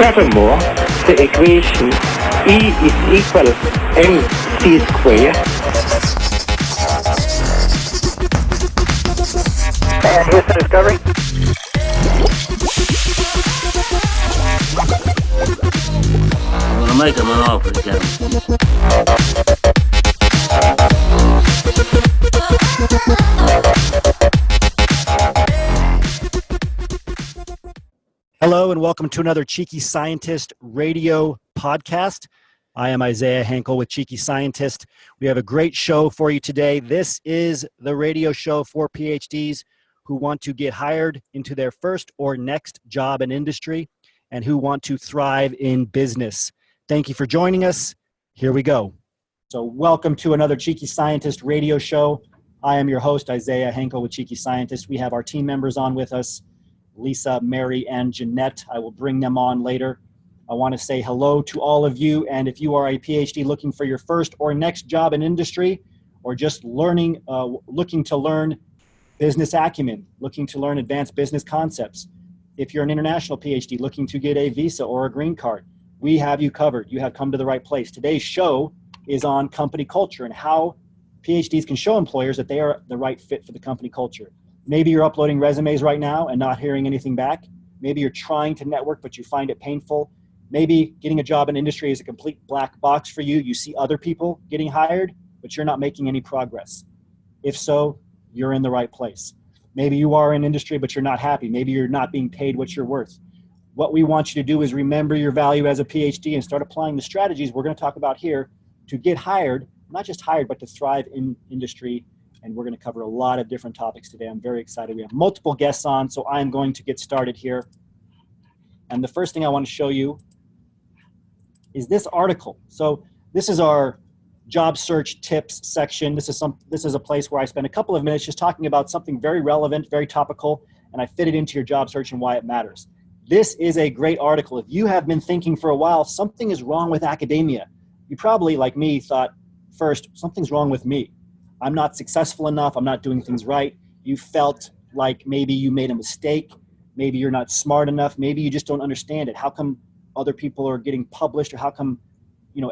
Furthermore, the equation E is equal mc squared. And here's the discovery. I'm gonna make him an offer again. Hello and welcome to another Cheeky Scientist radio podcast. I am Isaiah Henkel with Cheeky Scientist. We have a great show for you today. This is the radio show for PhDs who want to get hired into their first or next job in industry and who want to thrive in business. Thank you for joining us. Here we go. So welcome to another Cheeky Scientist radio show. I am your host, Isaiah Henkel with Cheeky Scientist. We have our team members on with us, Lisa, Mary, and Jeanette. I will bring them on later. I want to say hello to all of you, and if you are a PhD looking for your first or next job in industry, or just looking to learn business acumen, looking to learn advanced business concepts, if you're an international PhD looking to get a visa or a green card, we have you covered. You have come to the right place. Today's show is on company culture and how PhDs can show employers that they are the right fit for the company culture. Maybe you're uploading resumes right now and not hearing anything back. Maybe you're trying to network, but you find it painful. Maybe getting a job in industry is a complete black box for you. You see other people getting hired, but you're not making any progress. If so, you're in the right place. Maybe you are in industry, but you're not happy. Maybe you're not being paid what you're worth. What we want you to do is remember your value as a PhD and start applying the strategies we're going to talk about here to get hired, not just hired, but to thrive in industry. And we're going to cover a lot of different topics today. I'm very excited. We have multiple guests on, so I'm going to get started here. And the first thing I want to show you is this article. So this is our job search tips section. This is a place where I spend a couple of minutes just talking about something very relevant, very topical, and I fit it into your job search and why it matters. This is a great article. If you have been thinking for a while, something is wrong with academia, you probably, like me, thought first, something's wrong with me. I'm not successful enough. I'm not doing things right. You felt like maybe you made a mistake. Maybe you're not smart enough. Maybe you just don't understand it. How come other people are getting published, or how come,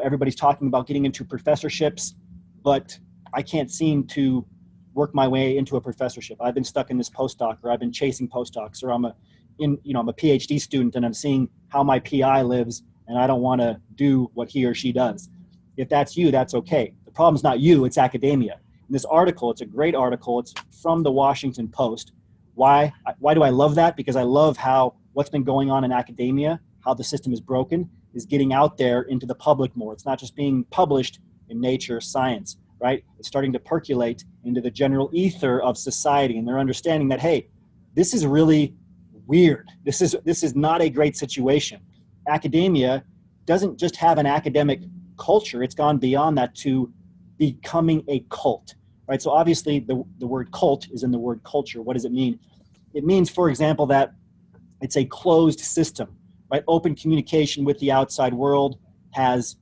everybody's talking about getting into professorships, but I can't seem to work my way into a professorship. I've been stuck in this postdoc, or I've been chasing postdocs, or I'm a PhD student and I'm seeing how my PI lives and I don't want to do what he or she does. If that's you, that's okay. The problem's not you, it's academia. This article, it's a great article. It's from the Washington Post. Why do I love that? Because I love how what's been going on in academia, how the system is broken, is getting out there into the public more. It's not just being published in Nature Science, right? It's starting to percolate into the general ether of society, and they're understanding that, hey, this is really weird. This is not a great situation. Academia doesn't just have an academic culture. It's gone beyond that to becoming a cult. Right, so obviously the word cult is in the word culture. What does it mean? It means, for example, that it's a closed system, right? Open communication with the outside world has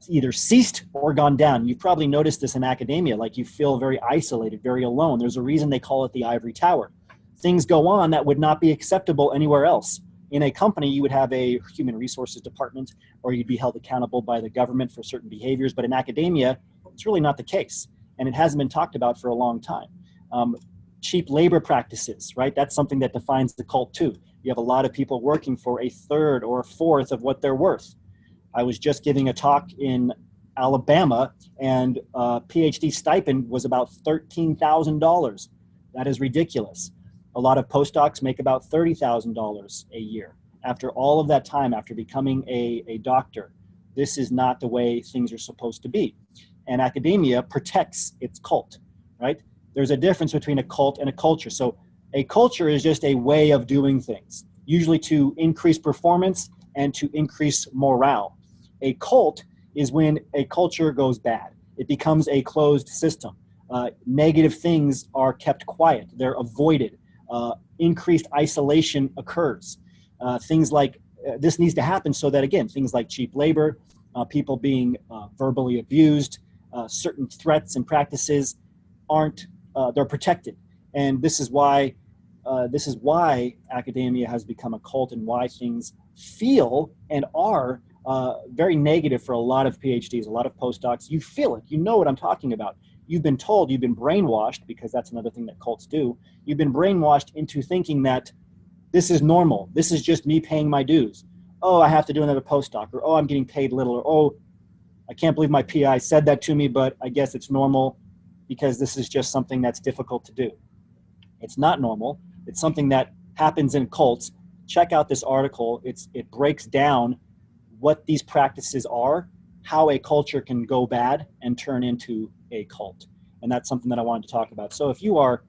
either ceased or gone down. You've probably noticed this in academia, like you feel very isolated, very alone. There's a reason they call it the ivory tower. Things go on that would not be acceptable anywhere else. In a company, you would have a human resources department, or you'd be held accountable by the government for certain behaviors. But in academia, it's really not the case. And it hasn't been talked about for a long time. Cheap labor practices, right? That's something that defines the cult too. You have a lot of people working for a third or a fourth of what they're worth. I was just giving a talk in Alabama, and a PhD stipend was about $13,000. That is ridiculous. A lot of postdocs make about $30,000 a year. After all of that time, after becoming a doctor, this is not the way things are supposed to be. And academia protects its cult, right? There's a difference between a cult and a culture. So a culture is just a way of doing things, usually to increase performance and to increase morale. A cult is when a culture goes bad. It becomes a closed system. Negative things are kept quiet. They're avoided. Increased isolation occurs. Things like this needs to happen so that, again, things like cheap labor, people being verbally abused, certain threats and practices they're protected. And this is why this is why academia has become a cult and why things feel and are very negative for a lot of PhDs, a lot of postdocs. You feel it. You know what I'm talking about. You've been told, you've been brainwashed, because that's another thing that cults do. You've been brainwashed into thinking that this is normal. This is just me paying my dues. Oh, I have to do another postdoc, or oh, I'm getting paid little, or oh, I can't believe my PI said that to me, but I guess it's normal because this is just something that's difficult to do. It's not normal. It's something that happens in cults. Check out this article. It breaks down what these practices are, how a culture can go bad and turn into a cult. And that's something that I wanted to talk about. So if you are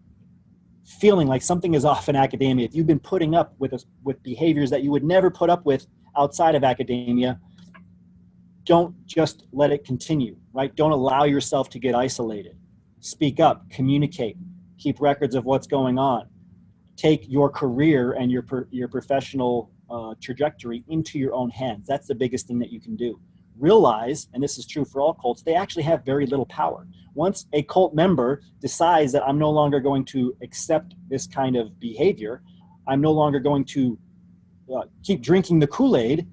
feeling like something is off in academia, if you've been putting up with behaviors that you would never put up with outside of academia, don't just let it continue, right? Don't allow yourself to get isolated. Speak up, communicate, keep records of what's going on. Take your career and your professional trajectory into your own hands. That's the biggest thing that you can do. Realize, and this is true for all cults, they actually have very little power. Once a cult member decides that I'm no longer going to accept this kind of behavior, I'm no longer going to keep drinking the Kool-Aid,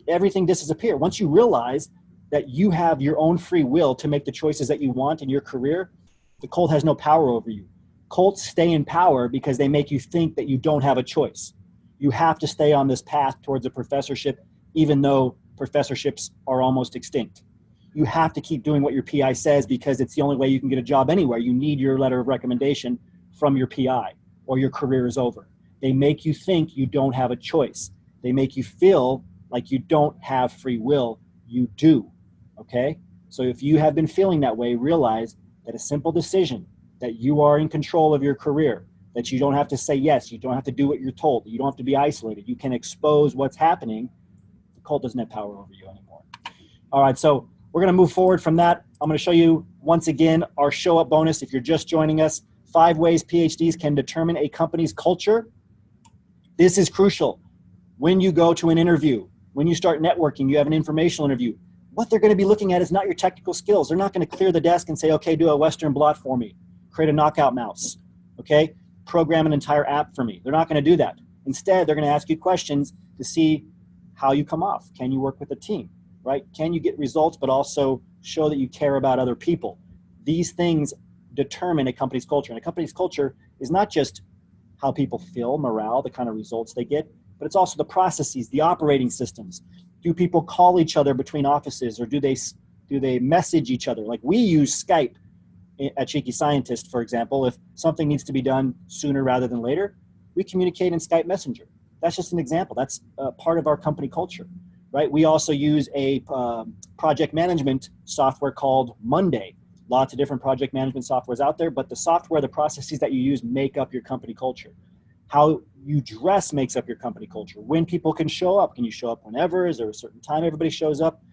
everything disappears. Once you realize that you have your own free will to make the choices that you want in your career, the cult has no power over you. Cults stay in power because they make you think that you don't have a choice. You have to stay on this path towards a professorship, even though professorships are almost extinct. You have to keep doing what your PI says because it's the only way you can get a job anywhere. You need your letter of recommendation from your PI or your career is over. They make you think you don't have a choice. They make you feel like you don't have free will. You do, okay? So if you have been feeling that way, realize that a simple decision, that you are in control of your career, that you don't have to say yes, you don't have to do what you're told, you don't have to be isolated, you can expose what's happening. The cult doesn't have power over you anymore. All right, so we're gonna move forward from that. I'm gonna show you once again our show up bonus. If you're just joining us, 5 ways PhDs can determine a company's culture. This is crucial. When you go to an interview, when you start networking, you have an informational interview, what they're gonna be looking at is not your technical skills. They're not gonna clear the desk and say, okay, do a Western blot for me, create a knockout mouse, okay? Program an entire app for me. They're not gonna do that. Instead, they're gonna ask you questions to see how you come off. Can you work with a team, right? Can you get results, but also show that you care about other people? These things determine a company's culture. And a company's culture is not just how people feel, morale, the kind of results they get, but it's also the processes, the operating systems. Do people call each other between offices, or do they message each other? Like we use Skype at Cheeky Scientist, for example. If something needs to be done sooner rather than later, we communicate in Skype Messenger. That's just an example. That's part of our company culture, right? We also use a project management software called Monday. Lots of different project management softwares out there, but the software, the processes that you use make up your company culture. How you dress makes up your company culture. When people can show up. Can you show up whenever? Is there a certain time everybody shows up?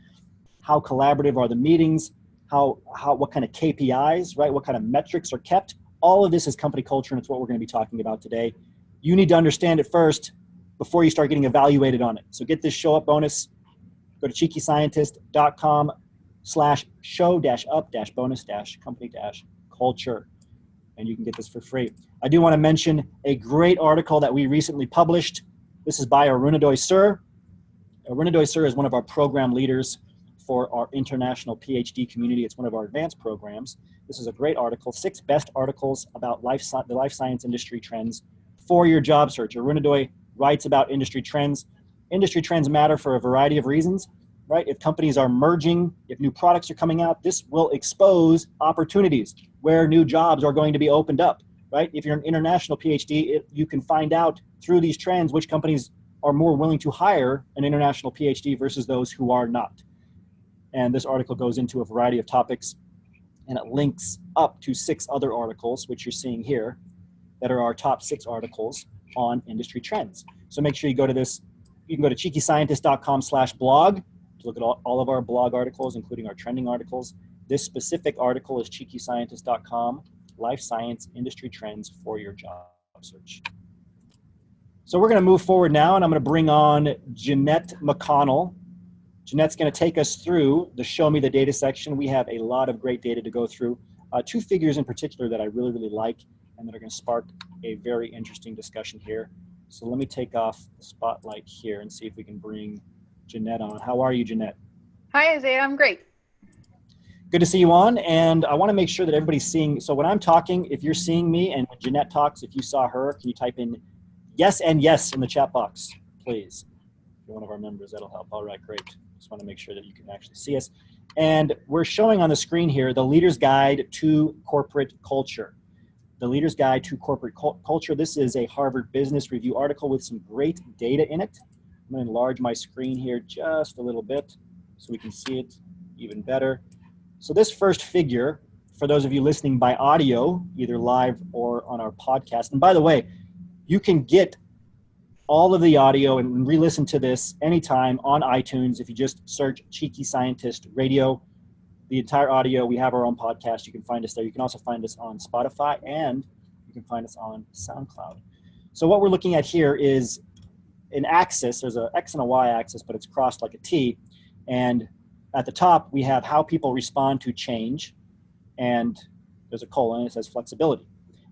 How collaborative are the meetings? What kind of KPIs, right? What kind of metrics are kept? All of this is company culture, and it's what we're going to be talking about today. You need to understand it first before you start getting evaluated on it. So get this show up bonus. Go to cheekyscientist.com/show-up-bonus-company-culture, and you can get this for free. I do want to mention a great article that we recently published. This is by Arunodoy Sir. Arunodoy Sir is one of our program leaders for our international PhD community. It's one of our advanced programs. This is a great article, 6 best articles about the life science industry trends for your job search. Arunodoy writes about industry trends. Industry trends matter for a variety of reasons, right? If companies are merging, if new products are coming out, this will expose opportunities where new jobs are going to be opened up, right? If you're an international PhD, you can find out through these trends which companies are more willing to hire an international PhD versus those who are not. And this article goes into a variety of topics, and it links up to 6 other articles, which you're seeing here, that are our top 6 articles on industry trends. So make sure you go to this. You can go to cheekyscientist.com/blog to look at all of our blog articles, including our trending articles. This specific article is cheekyscientist.com, life science industry trends for your job search. So we're going to move forward now, and I'm going to bring on Jeanette McConnell. Jeanette's going to take us through the Show Me the Data section. We have a lot of great data to go through. 2 figures in particular that I really, really like. and that are going to spark a very interesting discussion here. So let me take off the spotlight here and see if we can bring Jeanette on. How are you, Jeanette? Hi, Isaiah. I'm great. Good to see you on, and I want to make sure that everybody's seeing. So when I'm talking, if you're seeing me, and when Jeanette talks, if you saw her, can you type in yes and yes in the chat box, please? If you're one of our members, that'll help. All right, great. Just want to make sure that you can actually see us. And we're showing on the screen here the Leader's Guide to Corporate Culture. The Leader's Guide to Corporate Culture. This is a Harvard Business Review article with some great data in it. I'm going to enlarge my screen here just a little bit so we can see it even better. So this first figure, for those of you listening by audio, either live or on our podcast, and by the way, you can get all of the audio and re-listen to this anytime on iTunes if you just search Cheeky Scientist Radio. The entire audio, we have our own podcast. You can find us there. You can also find us on Spotify, and you can find us on SoundCloud. So what we're looking at here is an axis. There's an X and a Y axis, but it's crossed like a T. And at the top, we have how people respond to change, and there's a colon, it says flexibility.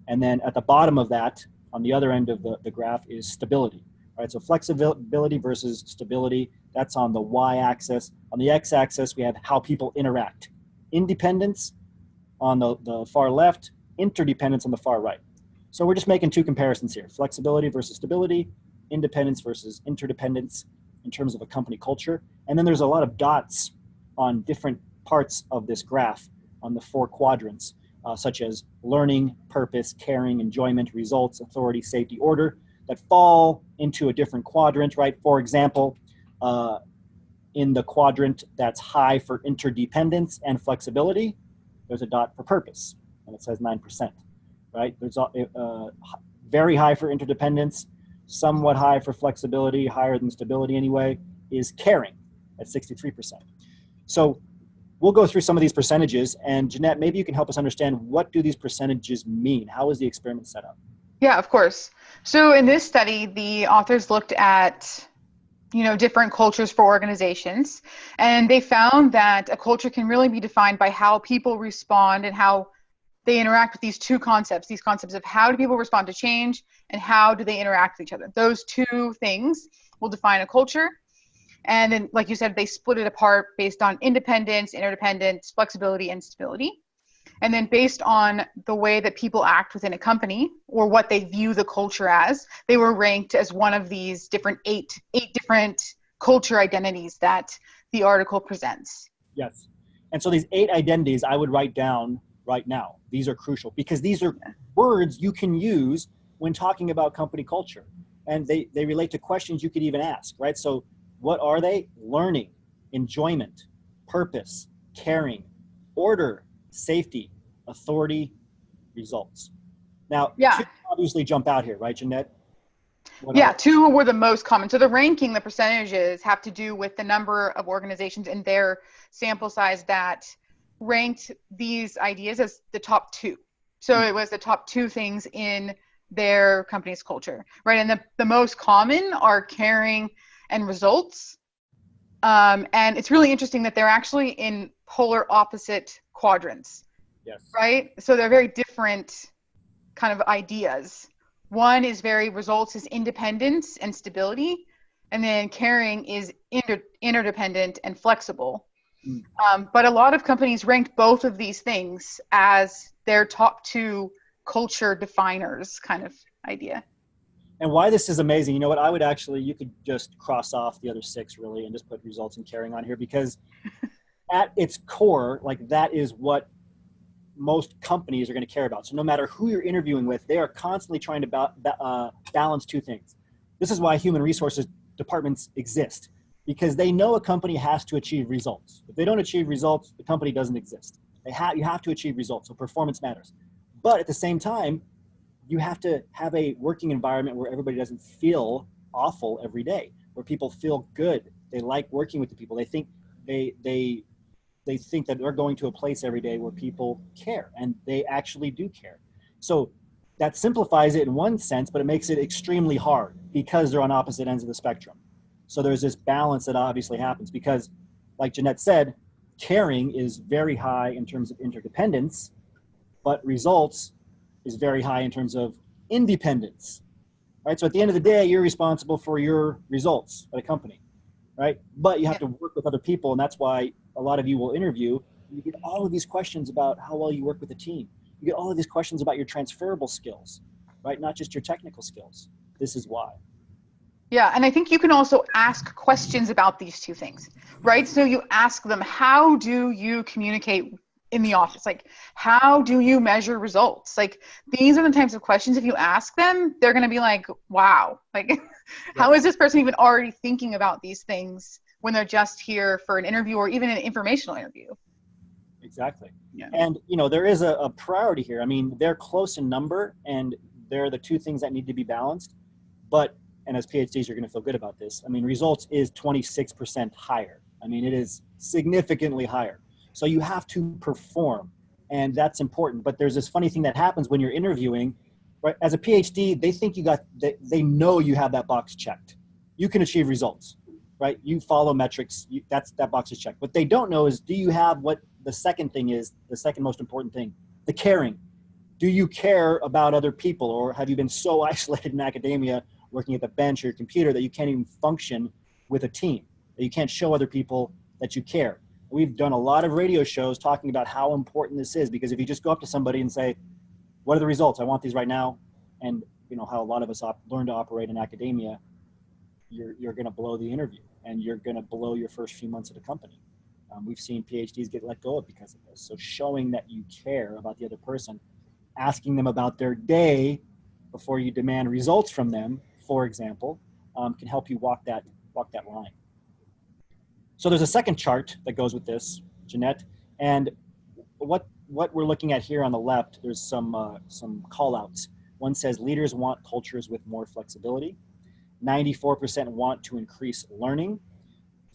And then at the bottom of that, on the other end of the graph, is stability. All right, so flexibility versus stability, that's on the Y-axis. On the X-axis, we have how people interact. Independence on the far left, interdependence on the far right. So we're just making two comparisons here, flexibility versus stability, independence versus interdependence in terms of a company culture. And then there's a lot of dots on different parts of this graph on the four quadrants, such as learning, purpose, caring, enjoyment, results, authority, safety, order, that fall into a different quadrant, right? For example, in the quadrant that's high for interdependence and flexibility, there's a dot for purpose, and it says 9%, right? There's very high for interdependence, somewhat high for flexibility, higher than stability anyway, is caring at 63%. So we'll go through some of these percentages, and Jeanette, maybe you can help us understand, what do these percentages mean? How is the experiment set up? Yeah, of course. So in this study, the authors looked at, different cultures for organizations, and they found that a culture can really be defined by how people respond and how they interact with these concepts of how do people respond to change and how do they interact with each other. Those two things will define a culture. And then, like you said, they split it apart based on independence, interdependence, flexibility, and stability. And then based on the way that people act within a company or what they view the culture as, they were ranked as one of these different eight different culture identities that the article presents. Yes. And so these 8 identities I would write down right now. These are crucial because these are words you can use when talking about company culture. And they relate to questions you could even ask, right? So what are they? Learning, enjoyment, purpose, caring, order, safety, authority, results. Now, yeah. 2 obviously jump out here, right, Jeanette? Yeah, 2 were the most common. So the ranking, the percentages have to do with the number of organizations in their sample size that ranked these ideas as the top 2. So it was the top 2 things in their company's culture, right? And the most common are caring and results. And it's really interesting that they're actually in polar opposite quadrants. Yes. Right? So they're very different kind of ideas. One is results is independence and stability, and then caring is interdependent and flexible. But a lot of companies ranked both of these things as their top 2 culture definers kind of idea. And why this is amazing, you know what, you could just cross off the other 6 really and just put results and caring on here, because at its core, like, that is what most companies are going to care about. So no matter who you're interviewing with, they are constantly trying to balance 2 things. This is why human resources departments exist, because they know a company has to achieve results. If they don't achieve results, the company doesn't exist. You have to achieve results, so performance matters. But at the same time, you have to have a working environment where everybody doesn't feel awful every day, where people feel good. They like working with the people. They think they think that they're going to a place every day where people care, and they actually do care. So that simplifies it in one sense, but it makes it extremely hard because they're on opposite ends of the spectrum. So there's this balance that obviously happens because, like Jeanette said, caring is very high in terms of interdependence, but results is very high in terms of independence, right? So at the end of the day, you're responsible for your results at a company, right? But you have to work with other people, and that's why a lot of you will interview. You get all of these questions about how well you work with a team. You get all of these questions about your transferable skills, right? Not just your technical skills. This is why. Yeah, and I think you can also ask questions about these two things, right? So you ask them, how do you communicate in the office? Like, how do you measure results? Like, these are the types of questions, if you ask them, they're going to be like, wow, like, how is this person even already thinking about these things when they're just here for an interview or even an informational interview? Exactly. Yeah. And, you know, there is a priority here. I mean, they're close in number, and they're the two things that need to be balanced. But, and as PhDs, you're going to feel good about this. I mean, results is 26% higher. I mean, it is significantly higher. So you have to perform, and that's important. But there's this funny thing that happens when you're interviewing, right? As a PhD, they think they know you have that box checked. You can achieve results, right? You follow metrics, that box is checked. What they don't know is, do you have what the second thing is, the second most important thing, the caring. Do you care about other people, or have you been so isolated in academia working at the bench or your computer that you can't even function with a team, that you can't show other people that you care? We've done a lot of radio shows talking about how important this is, because if you just go up to somebody and say, what are the results? I want these right now. And you know how a lot of us learn to operate in academia, you're going to blow the interview, and you're going to blow your first few months at a company. We've seen PhDs get let go of because of this. So showing that you care about the other person, asking them about their day before you demand results from them, for example, can help you walk that line. So there's a second chart that goes with this, Jeanette, and what we're looking at here on the left, there's some call outs. One says leaders want cultures with more flexibility. 94% want to increase learning.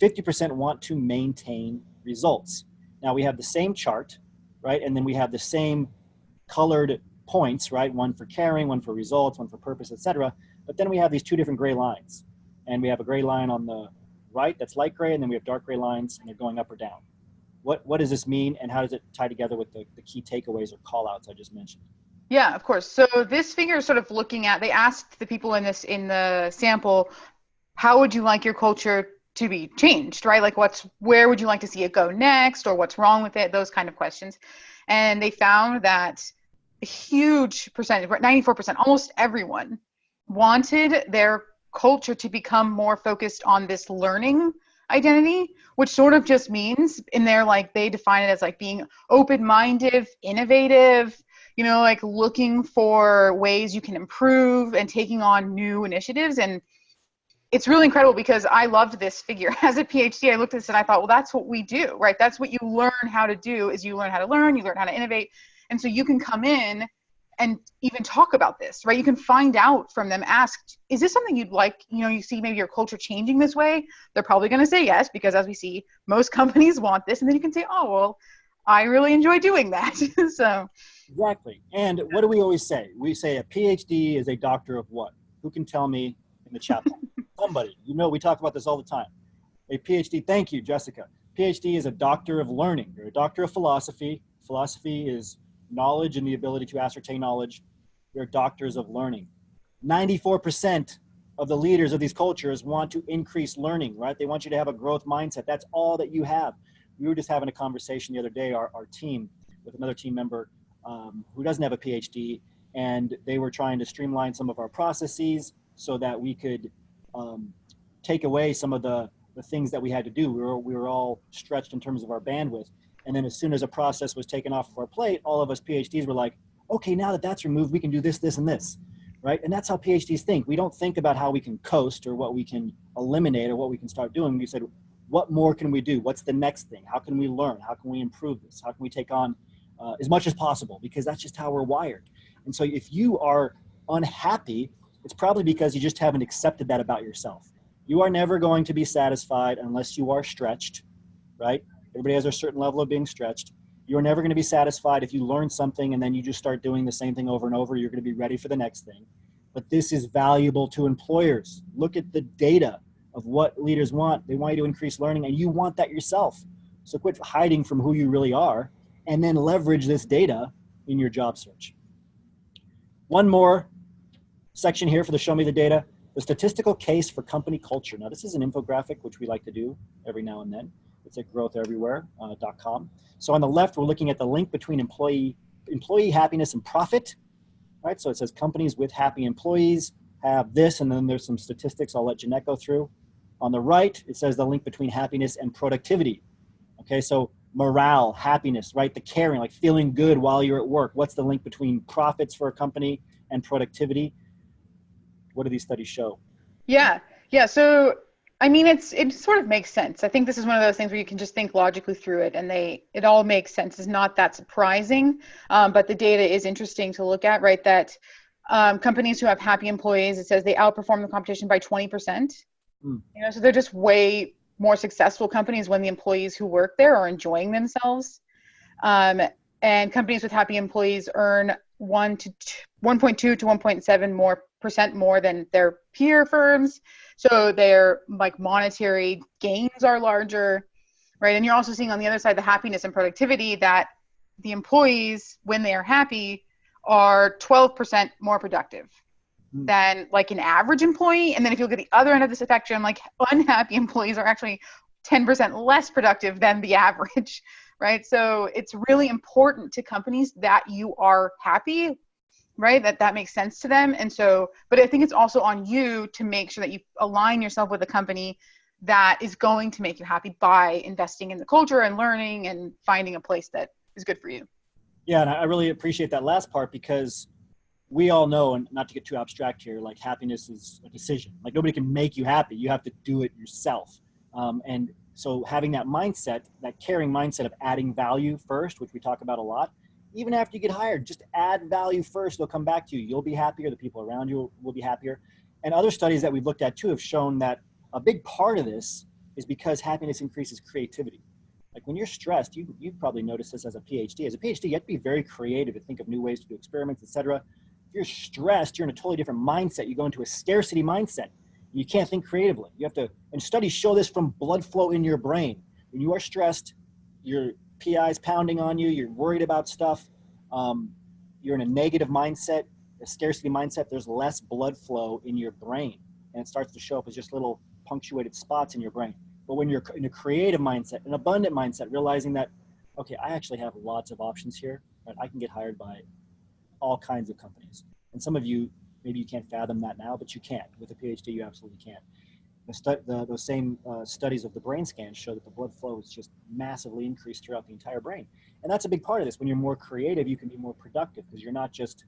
50% want to maintain results. Now we have the same chart, right? And then we have the same colored points, right? One for caring, one for results, one for purpose, etc. But then we have these two different gray lines. And we have a gray line on the right that's light gray, and then we have dark gray lines, and they're going up or down. What does this mean, and how does it tie together with the key takeaways or call outs I just mentioned? Yeah, of course. So this figure is sort of looking at, they asked the people in the sample, how would you like your culture to be changed, right? Like where would you like to see it go next, or what's wrong with it? Those kind of questions. And they found that a huge percentage, 94%, almost everyone wanted their culture to become more focused on this learning identity, which sort of just means in there, like they define it as like being open-minded, innovative, you know, like looking for ways you can improve and taking on new initiatives. And it's really incredible because I loved this figure. As a PhD, I looked at this and I thought, well, that's what we do, right? That's what you learn how to do, is you learn how to learn, you learn how to innovate. And so you can come in and even talk about this, right? You can find out from them, ask, is this something you'd like, you know, you see maybe your culture changing this way? They're probably going to say yes, because as we see, most companies want this. And then you can say, oh, well, I really enjoy doing that. So exactly. And what do we always say? We say a PhD is a doctor of what? Who can tell me in the chat box? Somebody. You know, we talk about this all the time. A PhD, thank you, Jessica. PhD is a doctor of learning. You're a doctor of philosophy. Philosophy is knowledge and the ability to ascertain knowledge. You're doctors of learning. 94% of the leaders of these cultures want to increase learning, right? They want you to have a growth mindset. That's all that you have. We were just having a conversation the other day, our team, with another team member who doesn't have a PhD, and they were trying to streamline some of our processes so that we could take away some of the things that we had to do. We were all stretched in terms of our bandwidth. And then as soon as a process was taken off of our plate, all of us PhDs were like, okay, now that that's removed, we can do this, this, and this, right? And that's how PhDs think. We don't think about how we can coast or what we can eliminate or what we can start doing. We said, what more can we do? What's the next thing? How can we learn? How can we improve this? How can we take on as much as possible? Because that's just how we're wired. And so if you are unhappy, it's probably because you just haven't accepted that about yourself. You are never going to be satisfied unless you are stretched, right? Everybody has a certain level of being stretched. You're never going to be satisfied if you learn something and then you just start doing the same thing over and over. You're going to be ready for the next thing. But this is valuable to employers. Look at the data of what leaders want. They want you to increase learning, and you want that yourself. So quit hiding from who you really are, and then leverage this data in your job search. one more section here for the Show Me the Data, the statistical case for company culture. Now, this is an infographic, which we like to do every now and then. It's at growtheverywhere.com. So on the left, we're looking at the link between employee happiness and profit, right? So it says companies with happy employees have this, and then there's some statistics I'll let Jeanette go through. On the right, it says the link between happiness and productivity. Okay, so morale, happiness, right? The caring, like feeling good while you're at work. What's the link between profits for a company and productivity? What do these studies show? Yeah. So, I mean, it sort of makes sense. I think this is one of those things where you can just think logically through it, and it all makes sense. It's not that surprising, but the data is interesting to look at, right? That companies who have happy employees, it says they outperform the competition by 20%. You know, so they're just way more successful companies when the employees who work there are enjoying themselves. And companies with happy employees earn 1.2 to 1.7% more than their peer firms. So their like monetary gains are larger, right? And you're also seeing on the other side the happiness and productivity, that the employees, when they are happy, are 12% more productive than like an average employee. And then if you look at the other end of the spectrum, like unhappy employees are actually 10% less productive than the average, right? So it's really important to companies that you are happy, right? That makes sense to them. And so, but I think it's also on you to make sure that you align yourself with a company that is going to make you happy by investing in the culture and learning and finding a place that is good for you. Yeah, and I really appreciate that last part, because we all know, and not to get too abstract here, like happiness is a decision. Like nobody can make you happy. You have to do it yourself. And so having that mindset, that caring mindset of adding value first, which we talk about a lot, even after you get hired, just add value first. They'll come back to you. You'll be happier. The people around you will be happier. And other studies that we've looked at too have shown that a big part of this is because happiness increases creativity. Like when you're stressed, you probably noticed this as a PhD. As a PhD, you have to be very creative to think of new ways to do experiments, etc. If you're stressed, you're in a totally different mindset. You go into a scarcity mindset. You can't think creatively. You have to, and studies show this from blood flow in your brain. When you are stressed, your PI is pounding on you, you're worried about stuff, you're in a negative mindset, a scarcity mindset, there's less blood flow in your brain. And it starts to show up as just little punctuated spots in your brain. But when you're in a creative mindset, an abundant mindset, realizing that, okay, I actually have lots of options here, right? I can get hired by all kinds of companies. And some of you, maybe you can't fathom that now, but you can. With a PhD, you absolutely can. Those same studies of the brain scans show that the blood flow is just massively increased throughout the entire brain. And that's a big part of this. When you're more creative, you can be more productive because you're not just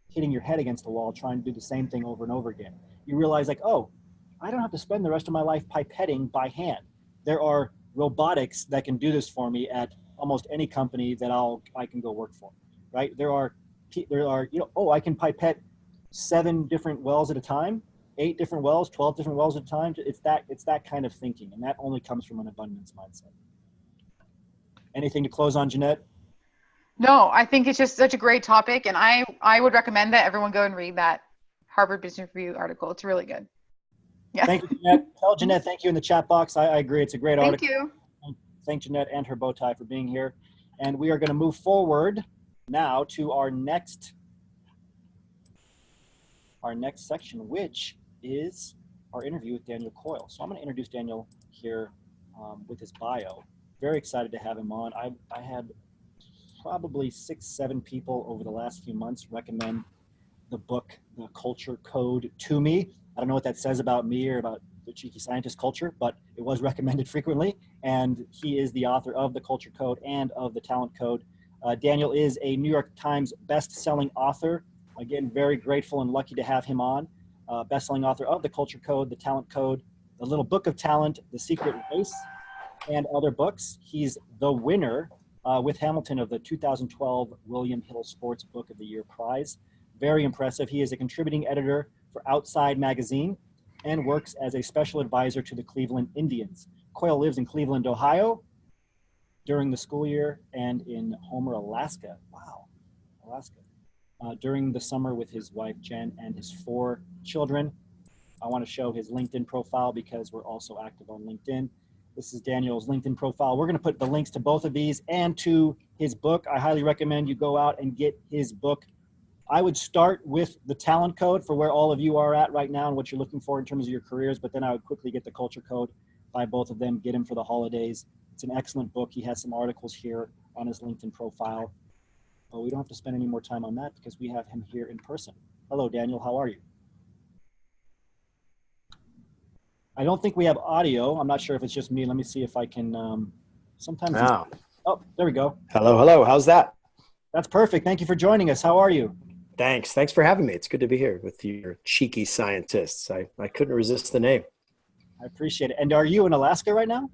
hitting your head against the wall trying to do the same thing over and over again. You realize like, oh, I don't have to spend the rest of my life pipetting by hand. There are robotics that can do this for me at almost any company that I can go work for, right? There are, I can pipette 7 different wells at a time, 8 different wells, 12 different wells at a time. It's that kind of thinking, and that only comes from an abundance mindset. Anything to close on, Jeanette? No, I think it's just such a great topic, and I would recommend that everyone go and read that Harvard Business Review article. It's really good. Yeah. Thank you, Jeanette. Tell Jeanette thank you in the chat box. I agree. It's a great article. Thank you. Thank Jeanette and her bow tie for being here. And we are going to move forward now to our next section, which is our interview with Daniel Coyle. So I'm going to introduce Daniel here with his bio. Very excited to have him on. I had probably 6-7 people over the last few months recommend the book, The Culture Code, to me. I don't know what that says about me or about the Cheeky Scientist culture, but it was recommended frequently. And he is the author of The Culture Code and of The Talent Code. Daniel is a New York Times best-selling author. Again, very grateful and lucky to have him on. Best-selling author of The Culture Code, The Talent Code, The Little Book of Talent, The Secret Race, and other books. He's the winner with Hamilton of the 2012 William Hill Sports Book of the Year Prize. Very impressive. He is a contributing editor for Outside Magazine and works as a special advisor to the Cleveland Indians. Coyle lives in Cleveland, Ohio during the school year and in Homer, Alaska. Wow, Alaska. During the summer with his wife, Jen, and his 4 children. I want to show his LinkedIn profile because we're also active on LinkedIn. This is Daniel's LinkedIn profile. We're going to put the links to both of these and to his book. I highly recommend you go out and get his book, I would start with the talent code for where all of you are at right now and what you're looking for in terms of your careers, but then I would quickly get the culture code by both of them, get him for the holidays. It's an excellent book. He has some articles here on his LinkedIn profile, but we don't have to spend any more time on that because we have him here in person. Hello, Daniel. How are you? I don't think we have audio. I'm not sure if it's just me. Let me see if I can, sometimes. Oh, there we go. Hello, hello. How's that? That's perfect. Thank you for joining us. How are you? Thanks for having me. It's good to be here with your cheeky scientists. I couldn't resist the name. I appreciate it. And are you in Alaska right now?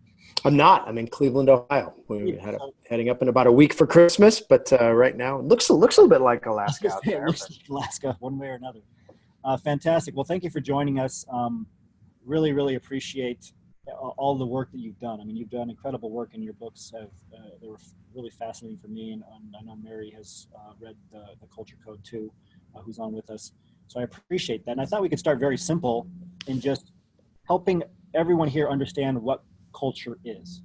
I'm not. I'm in Cleveland, Ohio. We're heading up in about a week for Christmas, but right now it looks a little bit like Alaska out there. It looks like Alaska one way or another. Fantastic. Well, thank you for joining us. Really, really appreciate all the work that you've done. I mean, you've done incredible work, and your books they were really fascinating for me. And I know Mary has read the Culture Code too, who's on with us. So I appreciate that. And I thought we could start very simple in just helping everyone here understand what culture is.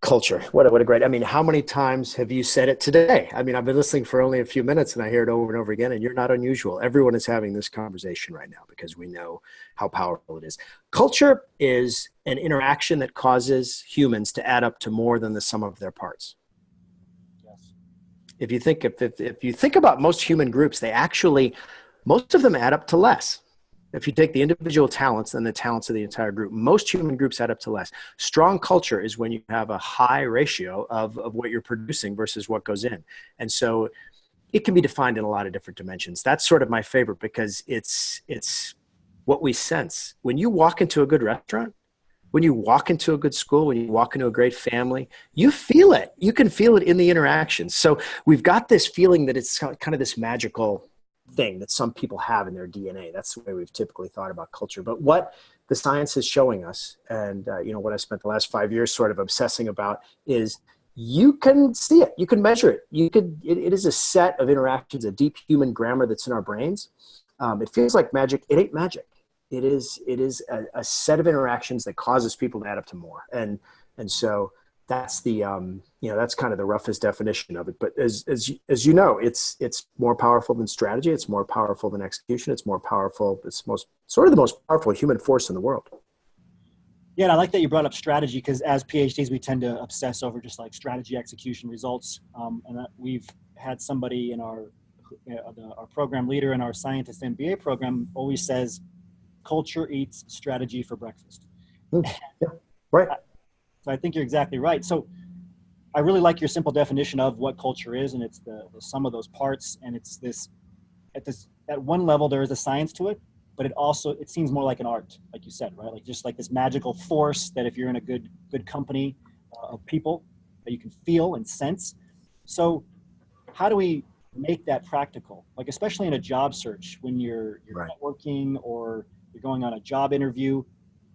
Culture. What a great, I mean, how many times have you said it today? I mean, I've been listening for only a few minutes and I hear it over and over again, and you're not unusual. Everyone is having this conversation right now because we know how powerful it is. Culture is an interaction that causes humans to add up to more than the sum of their parts. Yes. If you think about most human groups, most of them add up to less. If you take the individual talents and the talents of the entire group, most human groups add up to less. Strong culture is when you have a high ratio of what you're producing versus what goes in. And so it can be defined in a lot of different dimensions. That's sort of my favorite because it's what we sense. When you walk into a good restaurant, when you walk into a good school, when you walk into a great family, you feel it. You can feel it in the interactions. So we've got this feeling that it's kind of this magical thing that some people have in their DNA. That's the way we've typically thought about culture. But what the science is showing us, and what I spent the last 5 years sort of obsessing about, is you can see it, you can measure it. It is a set of interactions, a deep human grammar that's in our brains. It feels like magic. It ain't magic. It is a set of interactions that causes people to add up to more. And so that's the that's kind of the roughest definition of it. But as you know, it's more powerful than strategy. It's more powerful than execution. It's more powerful. It's the most powerful human force in the world. Yeah, and I like that you brought up strategy because as PhDs, we tend to obsess over just like strategy, execution, results. And we've had somebody in our program leader in our scientist MBA program always says, culture eats strategy for breakfast. Yeah, right. So I think you're exactly right. So I really like your simple definition of what culture is, and it's the sum of those parts. And it's this at one level there is a science to it, but it seems more like an art, like you said, right? Like just like this magical force that if you're in a good company of people that you can feel and sense. So how do we make that practical? Like especially in a job search when you're right. networking or you're going on a job interview.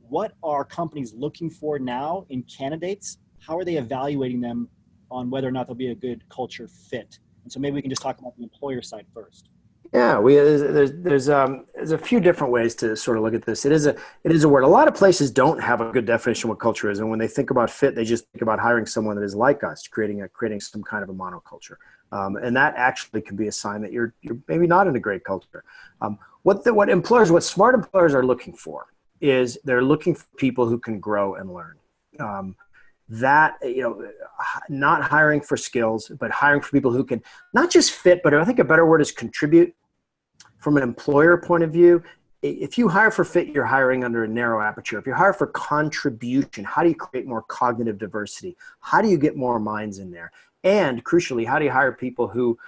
What are companies looking for now in candidates? How are they evaluating them on whether or not they'll be a good culture fit? And so maybe we can just talk about the employer side first. Yeah, there's a few different ways to sort of look at this. It is a word. A lot of places don't have a good definition of what culture is, and when they think about fit, they just think about hiring someone that is like us, creating some kind of a monoculture, and that actually can be a sign that you're maybe not in a great culture. What smart employers are looking for is they're looking for people who can grow and learn. Not hiring for skills, but hiring for people who can not just fit, but I think a better word is contribute. From an employer point of view, if you hire for fit, you're hiring under a narrow aperture. If you hire for contribution, how do you create more cognitive diversity? How do you get more minds in there? And crucially, how do you hire people who,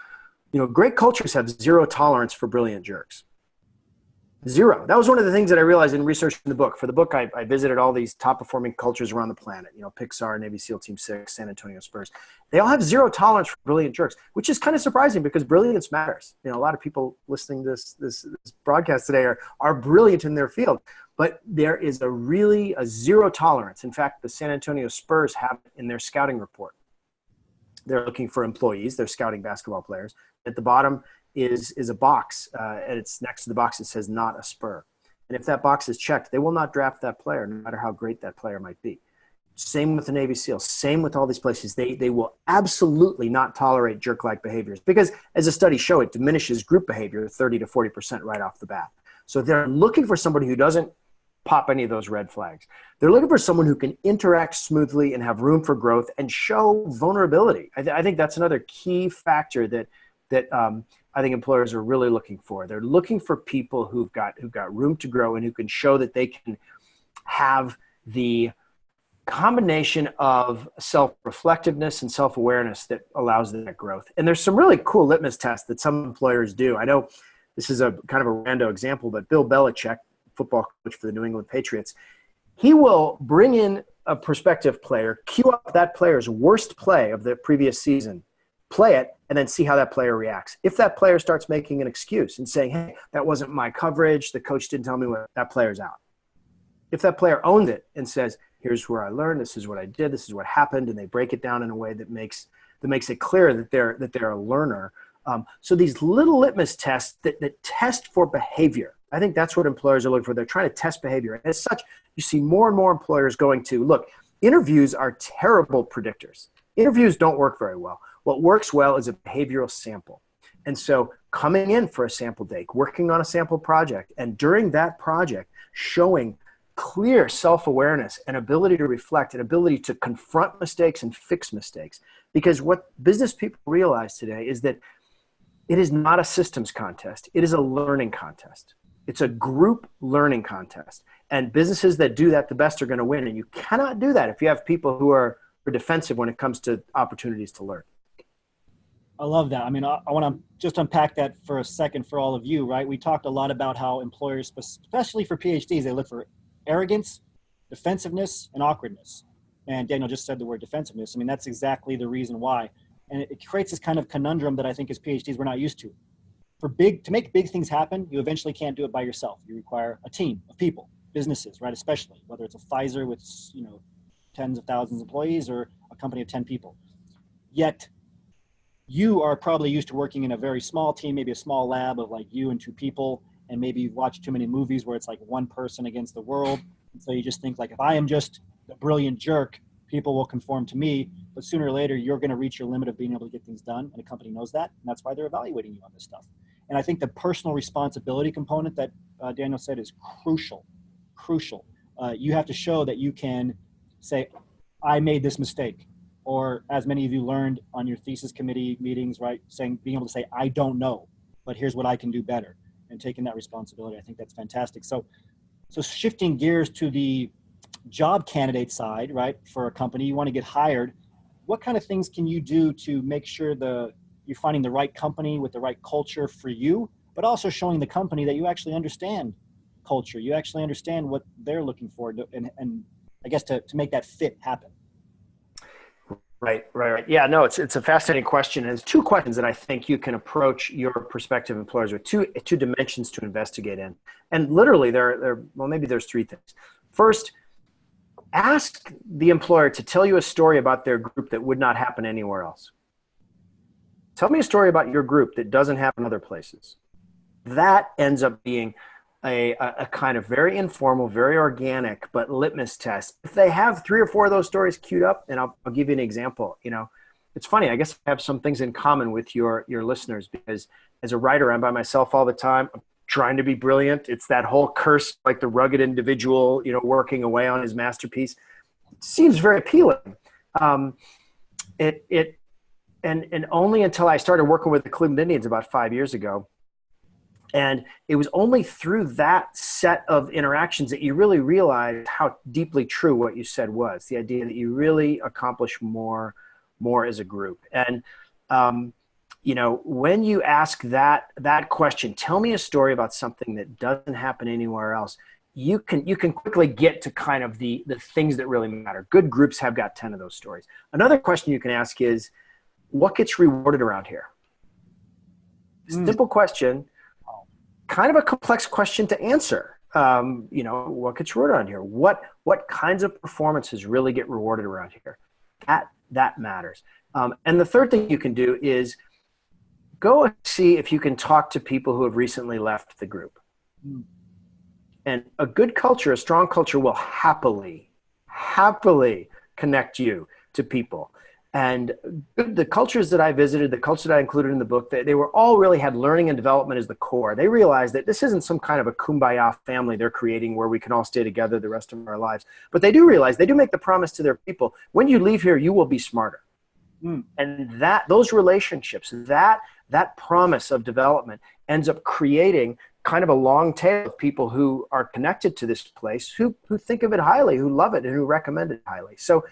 great cultures have zero tolerance for brilliant jerks. Zero. That was one of the things that I realized in researching the book. For the book, I visited all these top-performing cultures around the planet. Pixar, Navy SEAL Team 6, San Antonio Spurs. They all have zero tolerance for brilliant jerks, which is kind of surprising because brilliance matters. A lot of people listening to this broadcast today are brilliant in their field, but there is a zero tolerance. In fact, the San Antonio Spurs have it in their scouting report. They're looking for employees. They're scouting basketball players. At the bottom is a box, and it's next to the box that says not a Spur. And if that box is checked, they will not draft that player, no matter how great that player might be. Same with the Navy SEALs, same with all these places. They will absolutely not tolerate jerk-like behaviors because, as a study show, it diminishes group behavior 30 to 40% right off the bat. So they're looking for somebody who doesn't pop any of those red flags. They're looking for someone who can interact smoothly and have room for growth and show vulnerability. I think that's another key factor that I think employers are really looking for. They're looking for people who've got room to grow and who can show that they can have the combination of self-reflectiveness and self-awareness that allows that growth. And there's some really cool litmus tests that some employers do. I know this is a kind of a rando example, but Bill Belichick, football coach for the New England Patriots, he will bring in a prospective player, cue up that player's worst play of the previous season, play it, and then see how that player reacts. If that player starts making an excuse and saying, hey, that wasn't my coverage, the coach didn't tell me what, that player's out. If that player owned it and says, here's where I learned, this is what I did, this is what happened, and they break it down in a way that makes it clear that they're a learner. So these little litmus tests that test for behavior, I think that's what employers are looking for. They're trying to test behavior. And as such, you see more and more employers going to, look, interviews are terrible predictors. Interviews don't work very well. What works well is a behavioral sample. And so coming in for a sample day, working on a sample project, and during that project, showing clear self-awareness and ability to reflect and ability to confront mistakes and fix mistakes. Because what business people realize today is that it is not a systems contest. It is a learning contest. It's a group learning contest. And businesses that do that the best are going to win. And you cannot do that if you have people who are defensive when it comes to opportunities to learn. I love that. I mean, I want to just unpack that for a second for all of you, right? We talked a lot about how employers, especially for PhDs, they look for arrogance, defensiveness, and awkwardness. And Daniel just said the word defensiveness. I mean, that's exactly the reason why. And it creates this kind of conundrum that I think as PhDs we're not used to. To make big things happen, you eventually can't do it by yourself. You require a team of people, businesses, right? Especially whether it's a Pfizer with, tens of thousands of employees or a company of 10 people. Yet you are probably used to working in a very small team, maybe a small lab of like you and 2 people, and maybe you've watched too many movies where it's like one person against the world. And so you just think like, if I am just a brilliant jerk, people will conform to me, but sooner or later you're going to reach your limit of being able to get things done, and a company knows that, and that's why they're evaluating you on this stuff. And I think the personal responsibility component that Daniel said is crucial. You have to show that you can say, I made this mistake, or as many of you learned on your thesis committee meetings, right, being able to say, I don't know, but here's what I can do better, and taking that responsibility. I think that's fantastic. So shifting gears to the job candidate side, right, for a company, you want to get hired. What kind of things can you do to make sure you're finding the right company with the right culture for you, but also showing the company that you actually understand culture, you actually understand what they're looking for, and I guess to make that fit happen? Right. Yeah, no, it's a fascinating question. And there's 2 questions that I think you can approach your prospective employers with, two dimensions to investigate in. And literally maybe there's 3 things. First, ask the employer to tell you a story about their group that would not happen anywhere else. Tell me a story about your group that doesn't happen other places. That ends up being a kind of very informal, very organic, but litmus test. If they have 3 or 4 of those stories queued up, and I'll give you an example. It's funny. I guess I have some things in common with your listeners, because as a writer, I'm by myself all the time. I'm trying to be brilliant. It's that whole curse, like the rugged individual, working away on his masterpiece. It seems very appealing. And only until I started working with the Cleveland Indians about 5 years ago. And it was only through that set of interactions that you really realized how deeply true what you said was, the idea that you really accomplish more as a group. And, when you ask that question, tell me a story about something that doesn't happen anywhere else, you can quickly get to kind of the things that really matter. Good groups have got 10 of those stories. Another question you can ask is, what gets rewarded around here? Simple question, kind of a complex question to answer. What gets rewarded around here? What kinds of performances really get rewarded around here? That matters. And the third thing you can do is go and see if you can talk to people who have recently left the group. And a good culture, a strong culture, will happily connect you to people. And the cultures that I visited, the culture that I included in the book, they were all really had learning and development as the core. They realized that this isn't some kind of a kumbaya family they're creating where we can all stay together the rest of our lives. But they do realize, they do make the promise to their people, when you leave here, you will be smarter. And those relationships, that promise of development ends up creating kind of a long tail of people who are connected to this place, who think of it highly, who love it, and who recommend it highly. So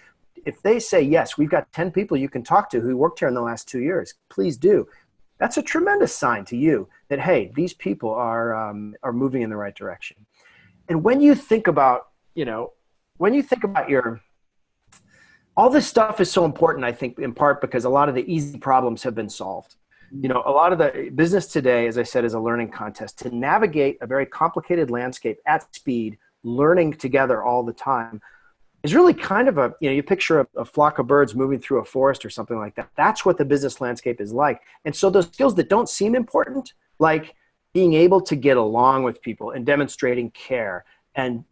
if they say, yes, we've got 10 people you can talk to who worked here in the last 2 years, please do. That's a tremendous sign to you that, hey, these people are moving in the right direction. And when you think about, all this stuff is so important, I think, in part because a lot of the easy problems have been solved. A lot of the business today, as I said, is a learning contest. To navigate a very complicated landscape at speed, learning together all the time, is really kind of you picture a flock of birds moving through a forest or something like that. That's what the business landscape is like. And so those skills that don't seem important, like being able to get along with people and demonstrating care and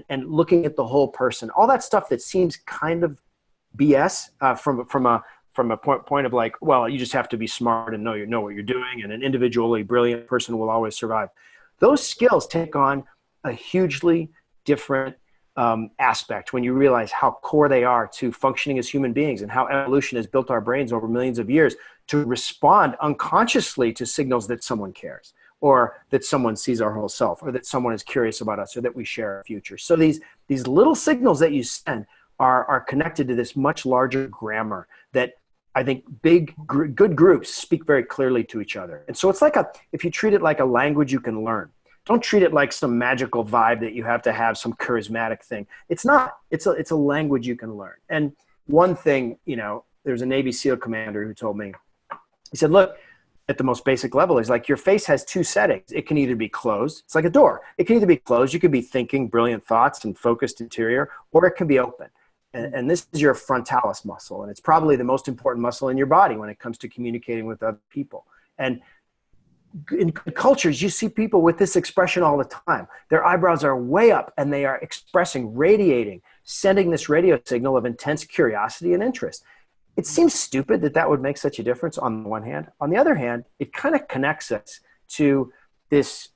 looking at the whole person, all that stuff that seems kind of BS from a point of like, well, you just have to be smart and know what you're doing, and an individually brilliant person will always survive. Those skills take on a hugely different aspect when you realize how core they are to functioning as human beings, and how evolution has built our brains over millions of years to respond unconsciously to signals that someone cares, or that someone sees our whole self, or that someone is curious about us, or that we share our future. So these little signals that you send are connected to this much larger grammar that I think good groups speak very clearly to each other. And so it's like if you treat it like a language you can learn, don't treat it like some magical vibe that you have to have, some charismatic thing. It's not. It's a language you can learn. And one thing, there's a Navy SEAL commander who told me, he said, look, at the most basic level, he's like, your face has two settings. It can either be closed. It's like a door. It can either be closed. You could be thinking brilliant thoughts and focused interior, or it can be open. And this is your frontalis muscle. And it's probably the most important muscle in your body when it comes to communicating with other people. And in cultures, you see people with this expression all the time. Their eyebrows are way up and they are expressing, radiating, sending this radio signal of intense curiosity and interest. It seems stupid that would make such a difference on the one hand. On the other hand, it kind of connects us to this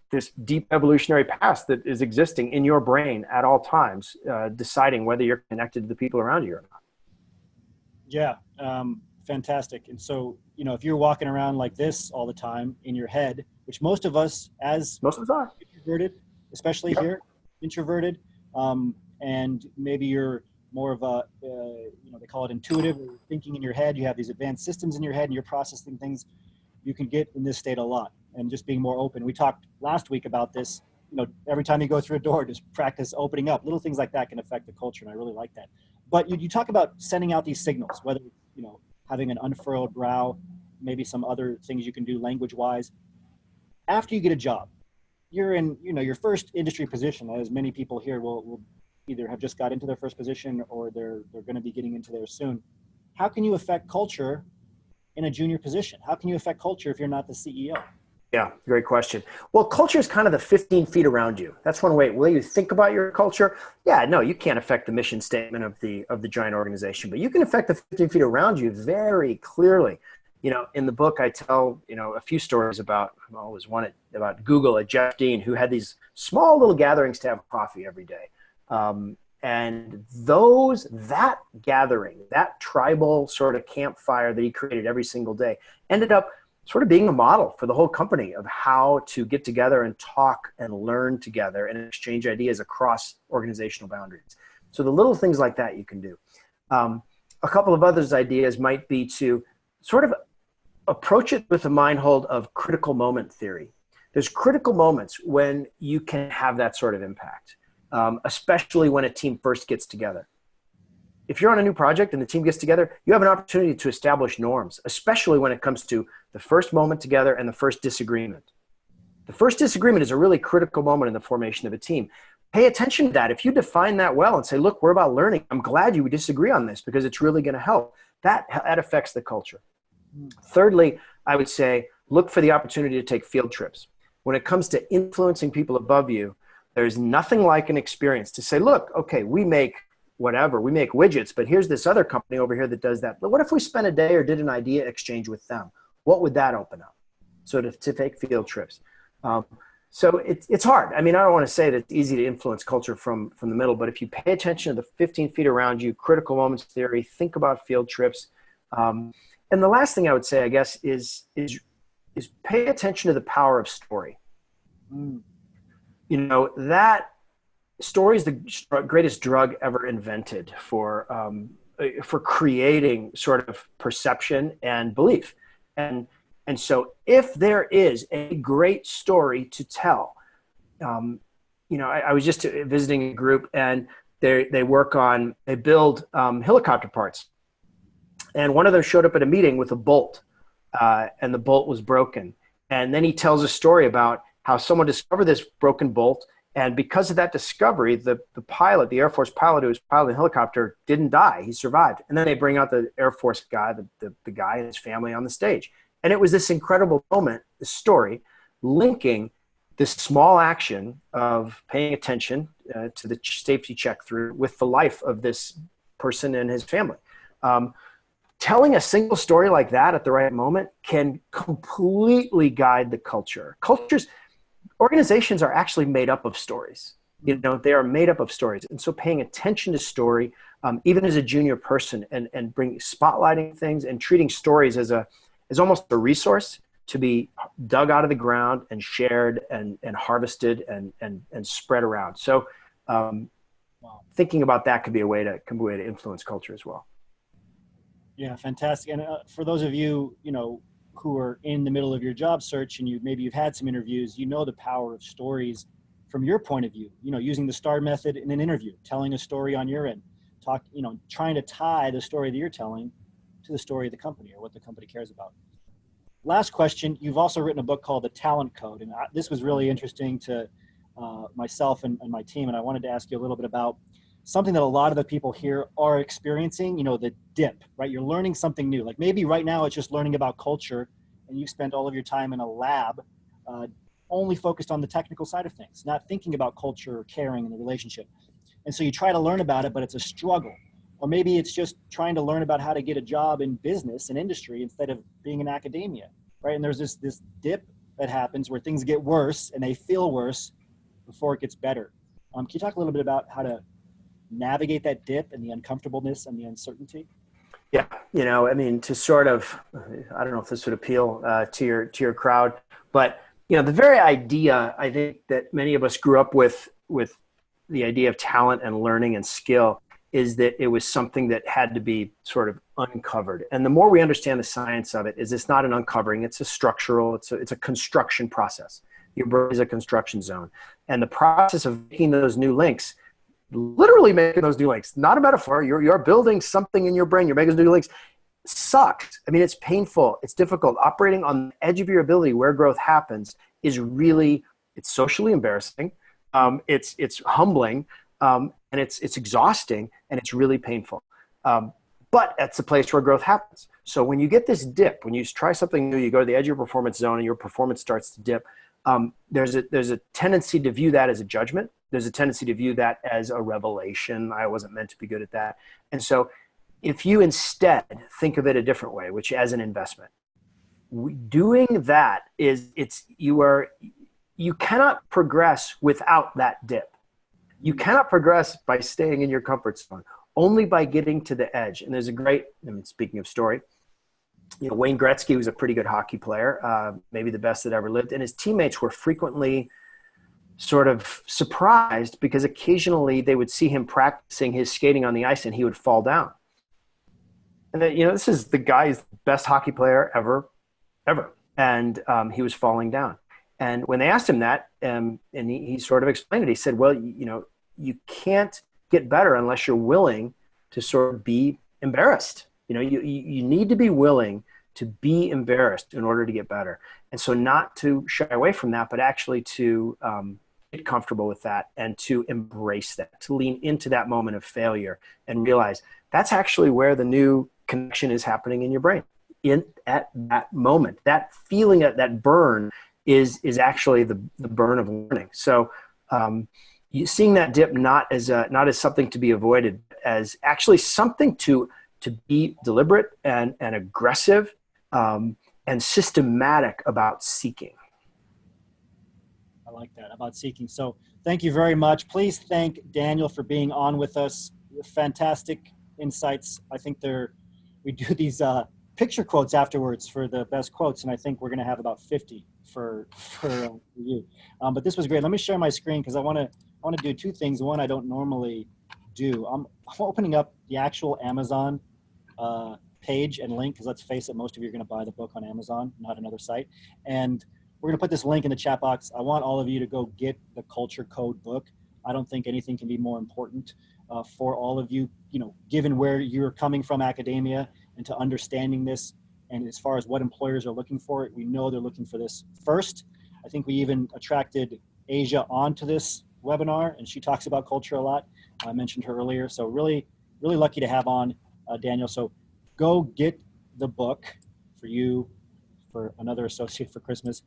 deep evolutionary past that is existing in your brain at all times, deciding whether you're connected to the people around you or not. Yeah, fantastic. And so, if you're walking around like this all the time in your head, which most of us are introverted, especially here, introverted, and maybe you're more of a, they call it intuitive, or thinking in your head, you have these advanced systems in your head and you're processing things, you can get in this state a lot. And just being more open. We talked last week about this, every time you go through a door, just practice opening up. Little things like that can affect the culture, and I really like that. But you talk about sending out these signals, whether, having an unfurled brow, maybe some other things you can do language-wise. After you get a job, you're in, your first industry position, as many people here will either have just got into their first position or they're going to be getting into theirs soon. How can you affect culture in a junior position? How can you affect culture if you're not the CEO? Yeah, great question. Well, culture is kind of the 15 feet around you. That's one way. Will you think about your culture? Yeah, no, you can't affect the mission statement of the giant organization, but you can affect the 15 feet around you very clearly. In the book, I tell, a few stories about, I always wanted about Google at Jeff Dean, who had these small little gatherings to have coffee every day. And that gathering, that tribal sort of campfire that he created every single day ended up sort of being a model for the whole company of how to get together and talk and learn together and exchange ideas across organizational boundaries. So the little things like that you can do. A couple of others ideas might be to sort of approach it with a mind hold of critical moment theory. There's critical moments when you can have that sort of impact, especially when a team first gets together. If you're on a new project and the team gets together, you have an opportunity to establish norms, especially when it comes to the first moment together and the first disagreement. The first disagreement is a really critical moment in the formation of a team. Pay attention to that. If you define that well and say, look, we're about learning. I'm glad you would disagree on this because it's really going to help. That affects the culture. Thirdly, I would say, look for the opportunity to take field trips. When it comes to influencing people above you, there's nothing like an experience to say, look, okay, we make whatever. We make widgets, but here's this other company over here that does that. But what if we spent a day or did an idea exchange with them? What would that open up? So to take field trips. So it's hard. I mean, I don't want to say that it's easy to influence culture from the middle, but if you pay attention to the 15 feet around you, critical moments theory, think about field trips. And the last thing I would say, I guess, is pay attention to the power of story. You know, that story is the greatest drug ever invented for creating sort of perception and belief. And so if there is a great story to tell, you know, I was just visiting a group, and they build helicopter parts. And one of them showed up at a meeting with a bolt, and the bolt was broken. And then he tells a story about how someone discovered this broken bolt. And because of that discovery, the pilot, the Air Force pilot who was piloting the helicopter, didn't die. He survived. And then they bring out the Air Force guy, the guy and his family on the stage. And it was this incredible moment, this story, linking this small action of paying attention to the safety check through with the life of this person and his family. Telling a single story like that at the right moment can completely guide the culture. Organizations are actually made up of stories. You know, they are made up of stories. And so paying attention to story, even as a junior person, and spotlighting things and treating stories as almost a resource to be dug out of the ground and shared and harvested and spread around. So thinking about that could be a way to influence culture as well. Yeah, fantastic. And for those of you, you know, who are in the middle of your job search and you've had some interviews, you know the power of stories from your point of view, you know, using the STAR method in an interview, telling a story on your end, trying to tie the story that you're telling to the story of the company or what the company cares about. Last question, you've also written a book called The Talent Code. And this was really interesting to myself and my team. And I wanted to ask you a little bit about something that a lot of the people here are experiencing, you know, the dip, right? You're learning something new. Like maybe right now it's just learning about culture and you spent all of your time in a lab only focused on the technical side of things, not thinking about culture or caring in the relationship. And so you try to learn about it, but it's a struggle. Or maybe it's just trying to learn about how to get a job in business and industry instead of being in academia, right? And there's this dip that happens where things get worse and they feel worse before it gets better. Can you talk a little bit about how to navigate that dip and the uncomfortableness and the uncertainty? Yeah, you know, I mean, to sort of, I don't know if this would appeal to your crowd, but you know, the very idea I think that many of us grew up with the idea of talent and learning and skill is that it was something that had to be sort of uncovered. And the more we understand the science of it, is it's not an uncovering, it's a structural, it's a construction process. Your brain is a construction zone. And the process of making those new links, literally making those new links, not a metaphor, you're building something in your brain, you're making those new links, sucks. I mean, it's painful, it's difficult. Operating on the edge of your ability where growth happens is really, it's socially embarrassing, it's humbling, and it's exhausting, and it's really painful. But that's the place where growth happens. So when you get this dip, when you try something new, you go to the edge of your performance zone and your performance starts to dip, there's a tendency to view that as a judgment. There's a tendency to view that as a revelation. I wasn't meant to be good at that. And so if you instead think of it a different way, which as an investment, doing that you cannot progress without that dip. You cannot progress by staying in your comfort zone, only by getting to the edge. And there's a great, I mean, speaking of story, you know, Wayne Gretzky was a pretty good hockey player, maybe the best that ever lived. And his teammates were frequently sort of surprised because occasionally they would see him practicing his skating on the ice and he would fall down. And then, you know, this is the guy's best hockey player ever. And he was falling down. And when they asked him that, and he sort of explained it, he said, well, you know, you can't get better unless you're willing to sort of be embarrassed. You know, you need to be willing to be embarrassed in order to get better. And so not to shy away from that, but actually to get comfortable with that and to embrace that, to lean into that moment of failure and realize that's actually where the new connection is happening in your brain. At that moment, that feeling, that burn is actually the burn of learning. So seeing that dip not as something to be avoided, as actually something to be deliberate and aggressive and systematic about seeking. I like that, about seeking. So thank you very much. Please thank Daniel for being on with us. Fantastic insights. I think we do these picture quotes afterwards for the best quotes, and I think we're going to have about 50 for you. But this was great. Let me share my screen because I want to do two things. One, I don't normally do. I'm opening up the actual Amazon page and link, because let's face it, most of you are going to buy the book on Amazon, not another site. And we're going to put this link in the chat box. I want all of you to go get the Culture Code book. I don't think anything can be more important for all of you, given where you're coming from academia and to understanding this. And as far as what employers are looking for, we know they're looking for this first. I think we even attracted Asia onto this webinar, and she talks about culture a lot. I mentioned her earlier. So really, really lucky to have on Daniel. So go get the book for you, for another associate for Christmas.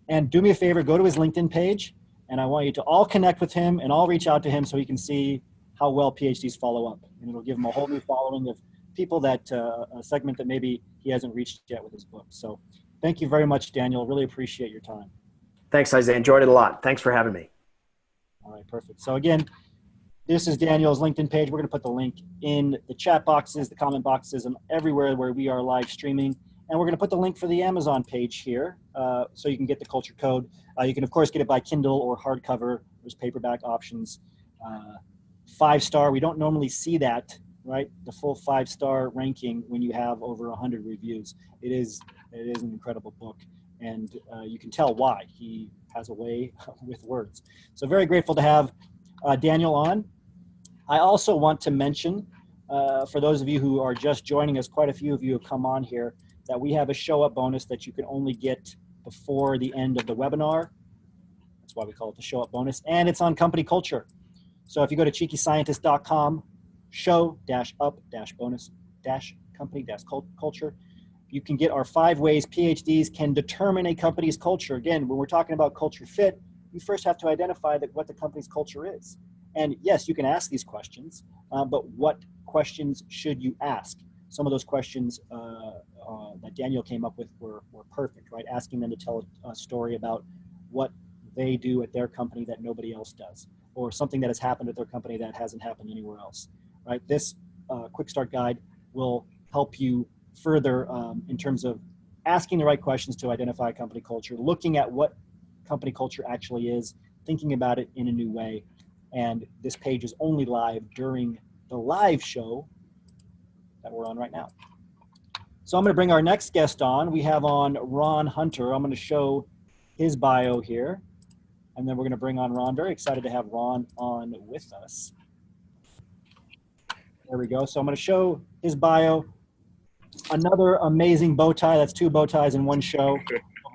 And do me a favor, go to his LinkedIn page, and I want you to all connect with him and all reach out to him so he can see how well PhDs follow up. And it'll give him a whole new following of people that, a segment that maybe he hasn't reached yet with his book. So thank you very much, Daniel. Really appreciate your time. Thanks, Isaiah. Enjoyed it a lot. Thanks for having me. All right, perfect. So again, this is Daniel's LinkedIn page. We're going to put the link in the chat boxes, the comment boxes, and everywhere where we are live streaming. And we're going to put the link for the Amazon page here so you can get the Culture Code. You can, of course, get it by Kindle or hardcover. There's paperback options. 5-star, we don't normally see that, right? The full 5-star ranking when you have over 100 reviews. It is an incredible book. And you can tell why. He has a way with words. So very grateful to have Daniel on. I also want to mention, for those of you who are just joining us, quite a few of you have come on here, that we have a show up bonus that you can only get before the end of the webinar. That's why we call it the show up bonus. And it's on company culture. So if you go to cheekyscientist.com, show-up-bonus-company-culture, you can get our 5 ways PhDs can determine a company's culture. Again, when we're talking about culture fit, you first have to identify what the company's culture is. And yes, you can ask these questions, but what questions should you ask? Some of those questions that Daniel came up with were perfect, right? Asking them to tell a story about what they do at their company that nobody else does, or something that has happened at their company that hasn't happened anywhere else, right? This quick start guide will help you further in terms of asking the right questions to identify company culture, looking at what company culture actually is, thinking about it in a new way. And this page is only live during the live show that we're on right now. So I'm going to bring our next guest on. We have on Ron Hunter. I'm going to show his bio here, and then we're going to bring on Ron. Very excited to have Ron on with us. There we go. So I'm going to show his bio. Another amazing bow tie. That's 2 bow ties in one show.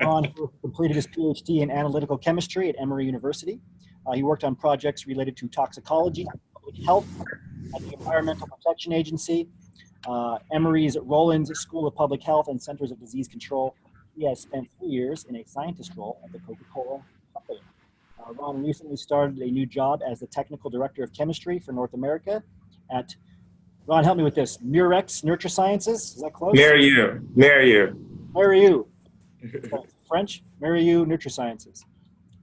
Ron completed his PhD in analytical chemistry at Emory University. He worked on projects related to toxicology, public health, at the Environmental Protection Agency, Emory's Rollins School of Public Health and Centers of Disease Control. He has spent 3 years in a scientist role at the Coca-Cola Company. Ron recently started a new job as the Technical Director of Chemistry for North America at, Ron, help me with this, Mérieux NutriSciences, is that close? Mérieux. Mérieux. French, Mérieux NutriSciences.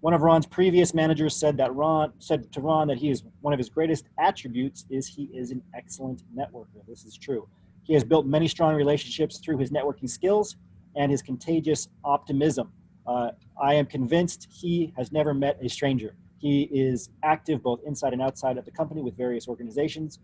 One of Ron's previous managers said to Ron that he is one of his greatest attributes is he is an excellent networker. This is true. He has built many strong relationships through his networking skills and his contagious optimism. I am convinced he has never met a stranger. He is active both inside and outside of the company with various organizations,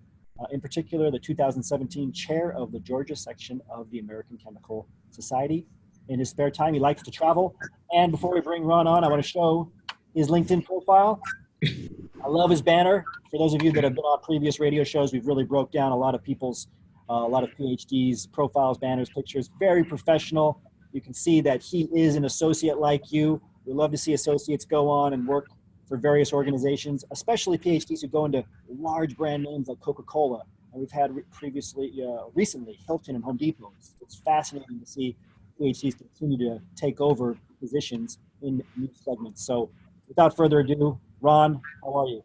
in particular the 2017 chair of the Georgia section of the American Chemical Society. In his spare time, he likes to travel. And before we bring Ron on, I want to show his LinkedIn profile. I love his banner. For those of you that have been on previous radio shows, we've really broke down a lot of people's, a lot of PhDs, profiles, banners, pictures, very professional. You can see that he is an associate like you. We love to see associates go on and work for various organizations, especially PhDs who go into large brand names like Coca-Cola. And we've had recently Hilton and Home Depot. It's fascinating to see PhDs continue to take over positions in new segments. So without further ado, Ron, how are you?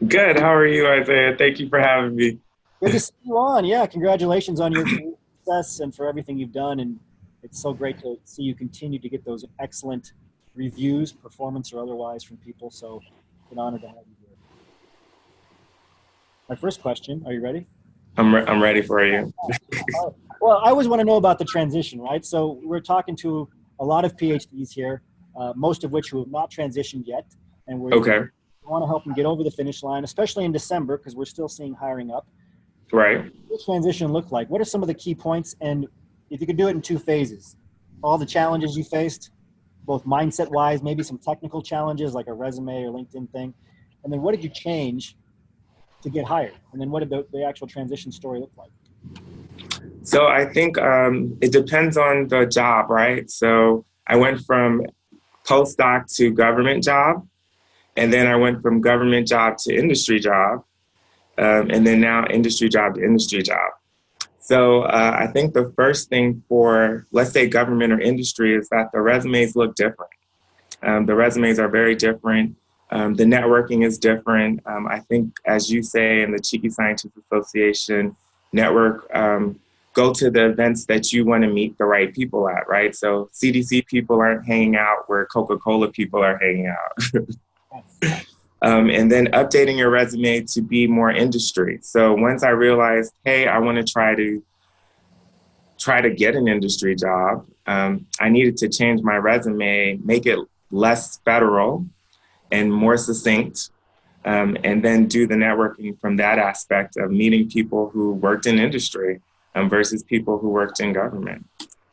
Good. How are you, Isaiah? Thank you for having me. Good to see you on. Yeah, congratulations on your success and for everything you've done. And it's so great to see you continue to get those excellent reviews, performance or otherwise, from people. So it's an honor to have you here. My first question, are you ready? I'm ready for you. Well, I always want to know about the transition, right? So we're talking to a lot of PhDs here, most of which who have not transitioned yet. And we want to help them get over the finish line, especially in December, because we're still seeing hiring up. Right. What does transition look like? What are some of the key points? And if you could do it in 2 phases, all the challenges you faced, both mindset-wise, maybe some technical challenges like a resume or LinkedIn thing. And then what did you change to get hired? And then what did the actual transition story look like? So I think it depends on the job, right? So I went from postdoc to government job, and then I went from government job to industry job, and then now industry job to industry job. So I think the first thing for, let's say, government or industry is that the resumes look different. The resumes are very different. The networking is different. I think, as you say, in the Cheeky Scientists Association network, go to the events that you want to meet the right people at, right? So CDC people aren't hanging out where Coca-Cola people are hanging out. And then updating your resume to be more industry. So once I realized, hey, I want to try to get an industry job, I needed to change my resume, make it less federal and more succinct, and then do the networking from that aspect of meeting people who worked in industry versus people who worked in government.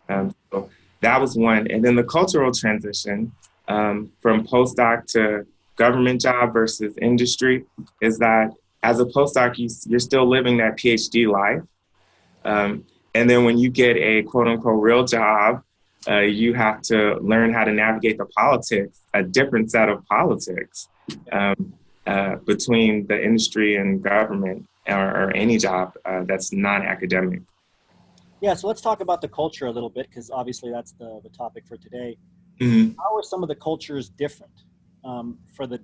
So that was one. And then the cultural transition from postdoc to government job versus industry is that as a postdoc, you're still living that PhD life. And then when you get a quote unquote real job, you have to learn how to navigate the politics, a different set of politics between the industry and government or any job that's non-academic. Yeah, so let's talk about the culture a little bit, because obviously that's the topic for today. Mm-hmm. How are some of the cultures different for the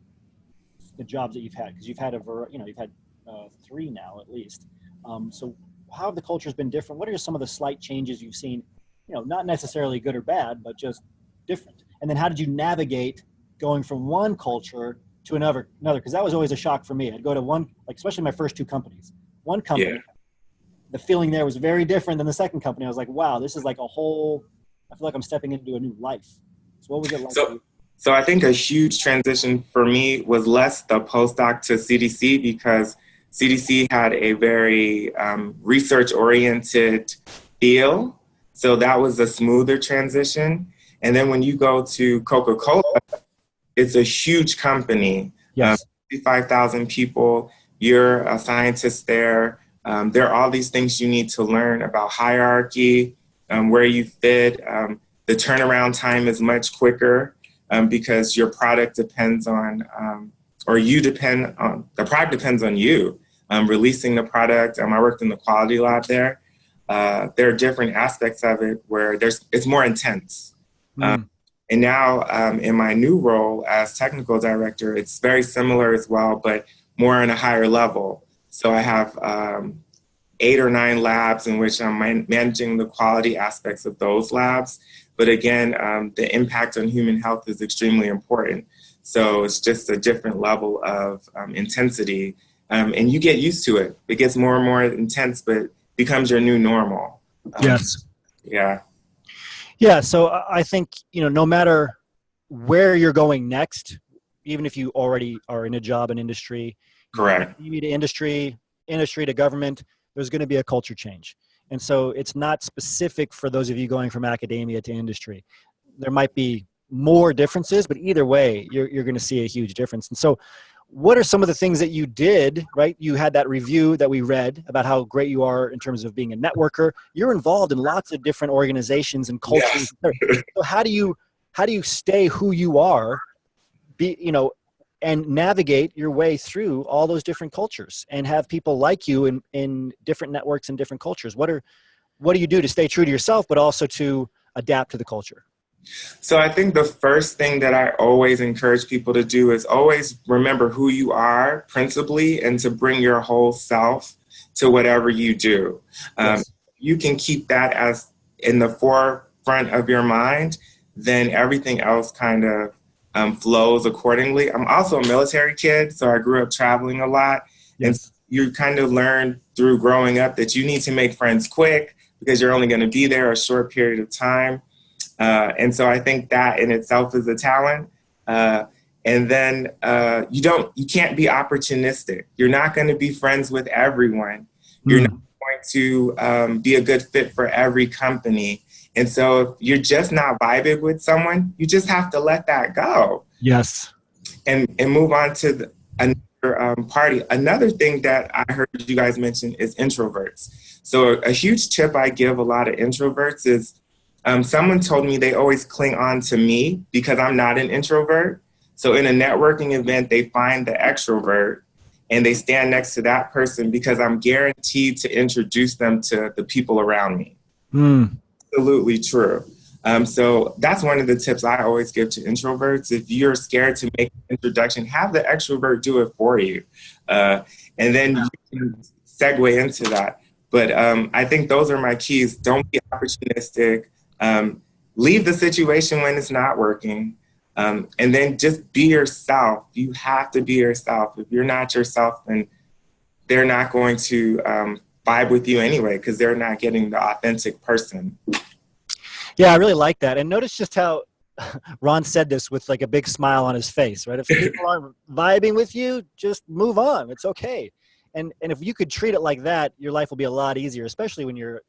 jobs that you've had? Because you've had you've had 3 now at least. So how have the cultures been different? What are some of the slight changes you've seen? Not necessarily good or bad, but just different. And then how did you navigate going from one culture to another? Because that was always a shock for me. I'd go to one, like especially my first 2 companies. One company, the feeling there was very different than the second company. I was like, wow, this is like I feel like I'm stepping into a new life. So what was it like for you? So I think a huge transition for me was less the postdoc to CDC, because CDC had a very research-oriented feel. So that was a smoother transition. And then when you go to Coca-Cola, it's a huge company. Yes. 55,000 people. You're a scientist there. There are all these things you need to learn about hierarchy, where you fit. The turnaround time is much quicker because your product depends on, the product depends on you releasing the product. I worked in the quality lab there. There are different aspects of it where it's more intense. And now in my new role as technical director, it's very similar as well, but more on a higher level. So I have 8 or 9 labs in which I'm managing the quality aspects of those labs. But again, the impact on human health is extremely important. So it's just a different level of intensity. And you get used to it. It gets more and more intense, but becomes your new normal. Yes. Yeah. Yeah. So I think, no matter where you're going next, even if you already are in a job in industry, Correct. to industry to government, there's going to be a culture change. And so it's not specific for those of you going from academia to industry. There might be more differences, but either way, you're going to see a huge difference. And so what are some of the things that you did, right? You had that review that we read about how great you are in terms of being a networker. You're involved in lots of different organizations and cultures. Yes. So how do you stay who you are, and navigate your way through all those different cultures and have people like you in different networks and different cultures? What do you do to stay true to yourself, but also to adapt to the culture? So I think the first thing that I always encourage people to do is always remember who you are principally, and to bring your whole self to whatever you do. Yes. You can keep that as in the forefront of your mind, then everything else kind of flows accordingly. I'm also a military kid, so I grew up traveling a lot. Yes. And you kind of learn through growing up that you need to make friends quick because you're only going to be there a short period of time. And so I think that in itself is a talent. And then you can't be opportunistic. You're not going to be friends with everyone. You're not going to be a good fit for every company. And so if you're just not vibing with someone, you just have to let that go. Yes. And move on to another party. Another thing that I heard you guys mention is introverts. So a huge tip I give a lot of introverts is someone told me they always cling on to me because I'm not an introvert. So in a networking event, they find the extrovert and they stand next to that person because I'm guaranteed to introduce them to the people around me. Absolutely true. So that's one of the tips I always give to introverts. If you're scared to make an introduction, have the extrovert do it for you. And then you can segue into that. But I think those are my keys. Don't be opportunistic. Leave the situation when it's not working. And then just be yourself. You have to be yourself. If you're not yourself, then they're not going to vibe with you anyway, because they're not getting the authentic person. Yeah, I really like that. And notice just how Ron said this with like a big smile on his face, right? If people aren't vibing with you, just move on. It's okay. And if you could treat it like that, your life will be a lot easier, especially when you're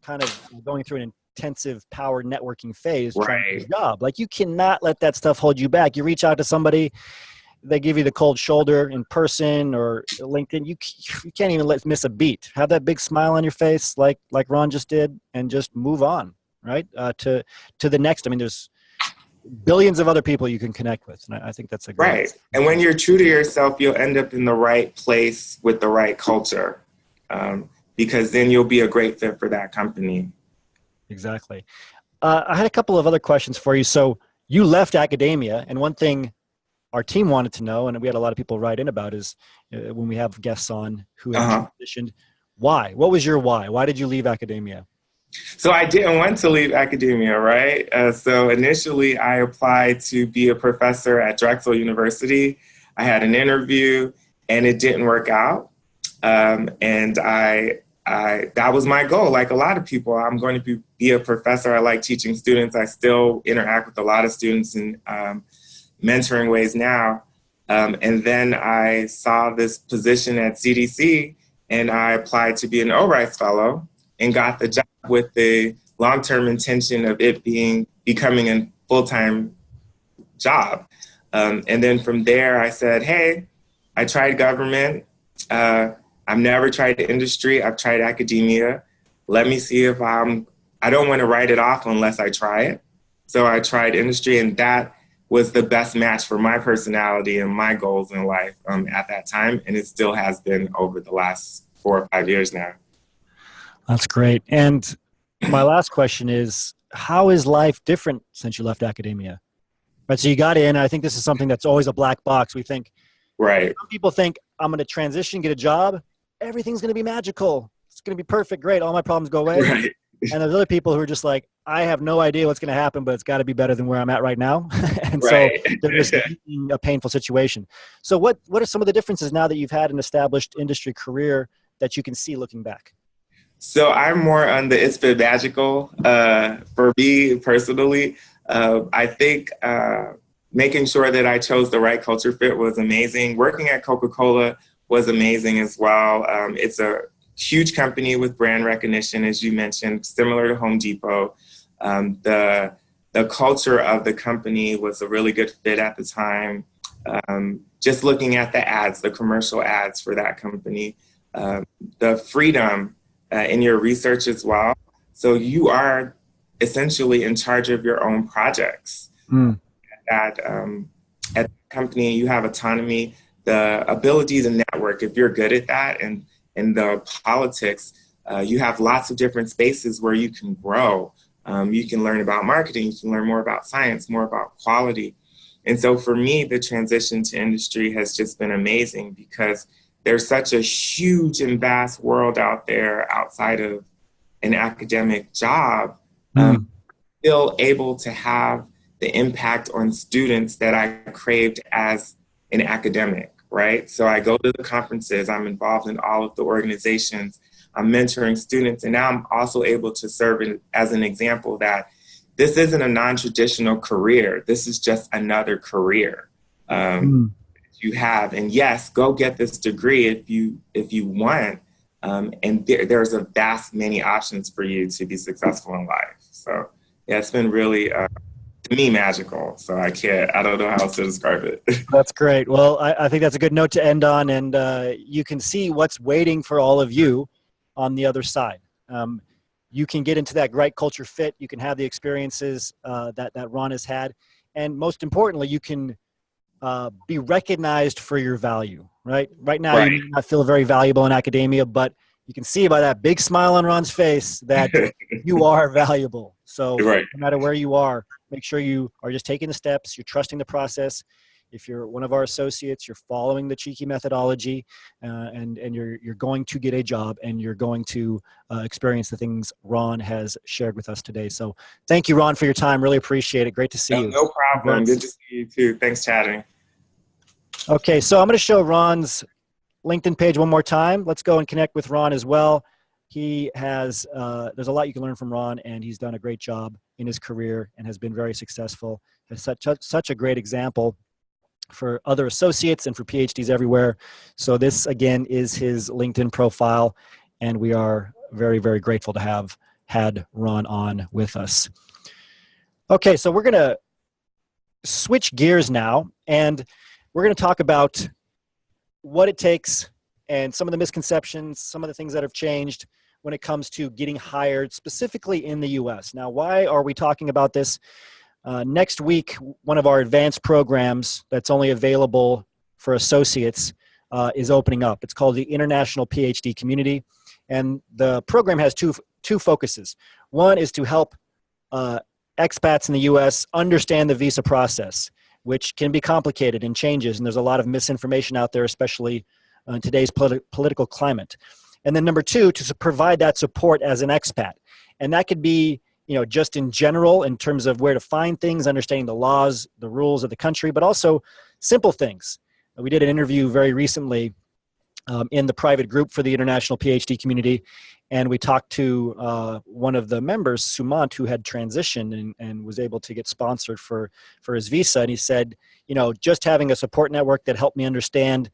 kind of going through an intensive power networking phase. Trying to get a job. Like, you cannot let that stuff hold you back. You reach out to somebody, they give you the cold shoulder in person or LinkedIn. You can't even miss a beat. Have that big smile on your face, like Ron just did, and just move on, right? To the next. I mean, there's billions of other people you can connect with, and I think that's a great. Right. And when you're true to yourself, you'll end up in the right place with the right culture, because then you'll be a great fit for that company. Exactly. I had a couple of other questions for you. So you left academia, and one thing our team wanted to know, and we had a lot of people write in about, is when we have guests on who have transitioned, why? What was your why? Why did you leave academia? So I didn't want to leave academia, right? So initially I applied to be a professor at Drexel University. I had an interview and it didn't work out. And that was my goal. Like a lot of people, I'm going to be a professor. I like teaching students. I still interact with a lot of students in mentoring ways now. And then I saw this position at CDC and I applied to be an ORISE fellow and got the job with the long-term intention of it becoming a full-time job. And then from there, I said, hey, I tried government. I've never tried industry. I've tried academia. Let me see if I don't want to write it off unless I try it. So I tried industry, and that was the best match for my personality and my goals in life at that time. And it still has been over the last 4 or 5 years now. That's great. And my last question is, how is life different since you left academia? Right. So you got in. I think this is something that's always a black box. We think, right. Some people think I'm going to transition, get a job. Everything's going to be magical. It's going to be perfect. Great. All my problems go away. Right. And there's other people who are just like, I have no idea what's going to happen, but it's got to be better than where I'm at right now. And so they're just in a painful situation. So what are some of the differences now that you've had an established industry career that you can see looking back? So I'm more on the it's been magical for me personally. I think making sure that I chose the right culture fit was amazing. Working at Coca-Cola was amazing as well. It's a huge company with brand recognition, as you mentioned, similar to Home Depot. The culture of the company was a really good fit at the time. Just looking at the ads, the commercial ads for that company, the freedom in your research as well. So you are essentially in charge of your own projects. At the company, you have autonomy, the ability to network, if you're good at that, and in the politics, you have lots of different spaces where you can grow. You can learn about marketing. You can learn more about science, more about quality. And so for me, the transition to industry has just been amazing because there's such a huge and vast world out there outside of an academic job, still able to have the impact on students that I craved as an academic, right? So I go to the conferences, I'm involved in all of the organizations, I'm mentoring students, and now I'm also able to serve as an example that this isn't a non-traditional career. This is just another career you have. And yes, go get this degree if you want. And there's a vast many options for you to be successful in life. So yeah, it's been really, to me, magical. So I don't know how else to describe it. That's great. Well, I think that's a good note to end on. And you can see what's waiting for all of you on the other side. You can get into that right culture fit. You can have the experiences that Ron has had. And most importantly, you can be recognized for your value, right? Right now, you may not feel very valuable in academia, but you can see by that big smile on Ron's face that you are valuable. So no matter where you are, make sure you are just taking the steps, you're trusting the process. If you're one of our associates, you're following the Cheeky methodology, and you're going to get a job, and you're going to experience the things Ron has shared with us today. So thank you, Ron, for your time. Really appreciate it. Great to see you. No problem. Good to see you too. Thanks, chatting. Okay, so I'm going to show Ron's LinkedIn page one more time. Let's go and connect with Ron as well. He has, there's a lot you can learn from Ron, and he's done a great job in his career and has been very successful. Has such a great example for other associates and for PhDs everywhere. So this, again, is his LinkedIn profile, and we are very, very grateful to have had Ron on with us. Okay, so we're going to switch gears now, and we're going to talk about what it takes and some of the misconceptions, some of the things that have changed when it comes to getting hired, specifically in the US. Now, why are we talking about this? Next week, one of our advanced programs that's only available for associates is opening up. It's called the International PhD Community. And the program has two focuses. One is to help expats in the US understand the visa process, which can be complicated and changes. And there's a lot of misinformation out there, especially in today's political climate. And then number two, to provide that support as an expat. And that could be, just in general in terms of where to find things, understanding the laws, the rules of the country, but also simple things. We did an interview very recently in the private group for the International PhD Community, and we talked to one of the members, Sumant, who had transitioned and was able to get sponsored for his visa. And he said, just having a support network that helped me understand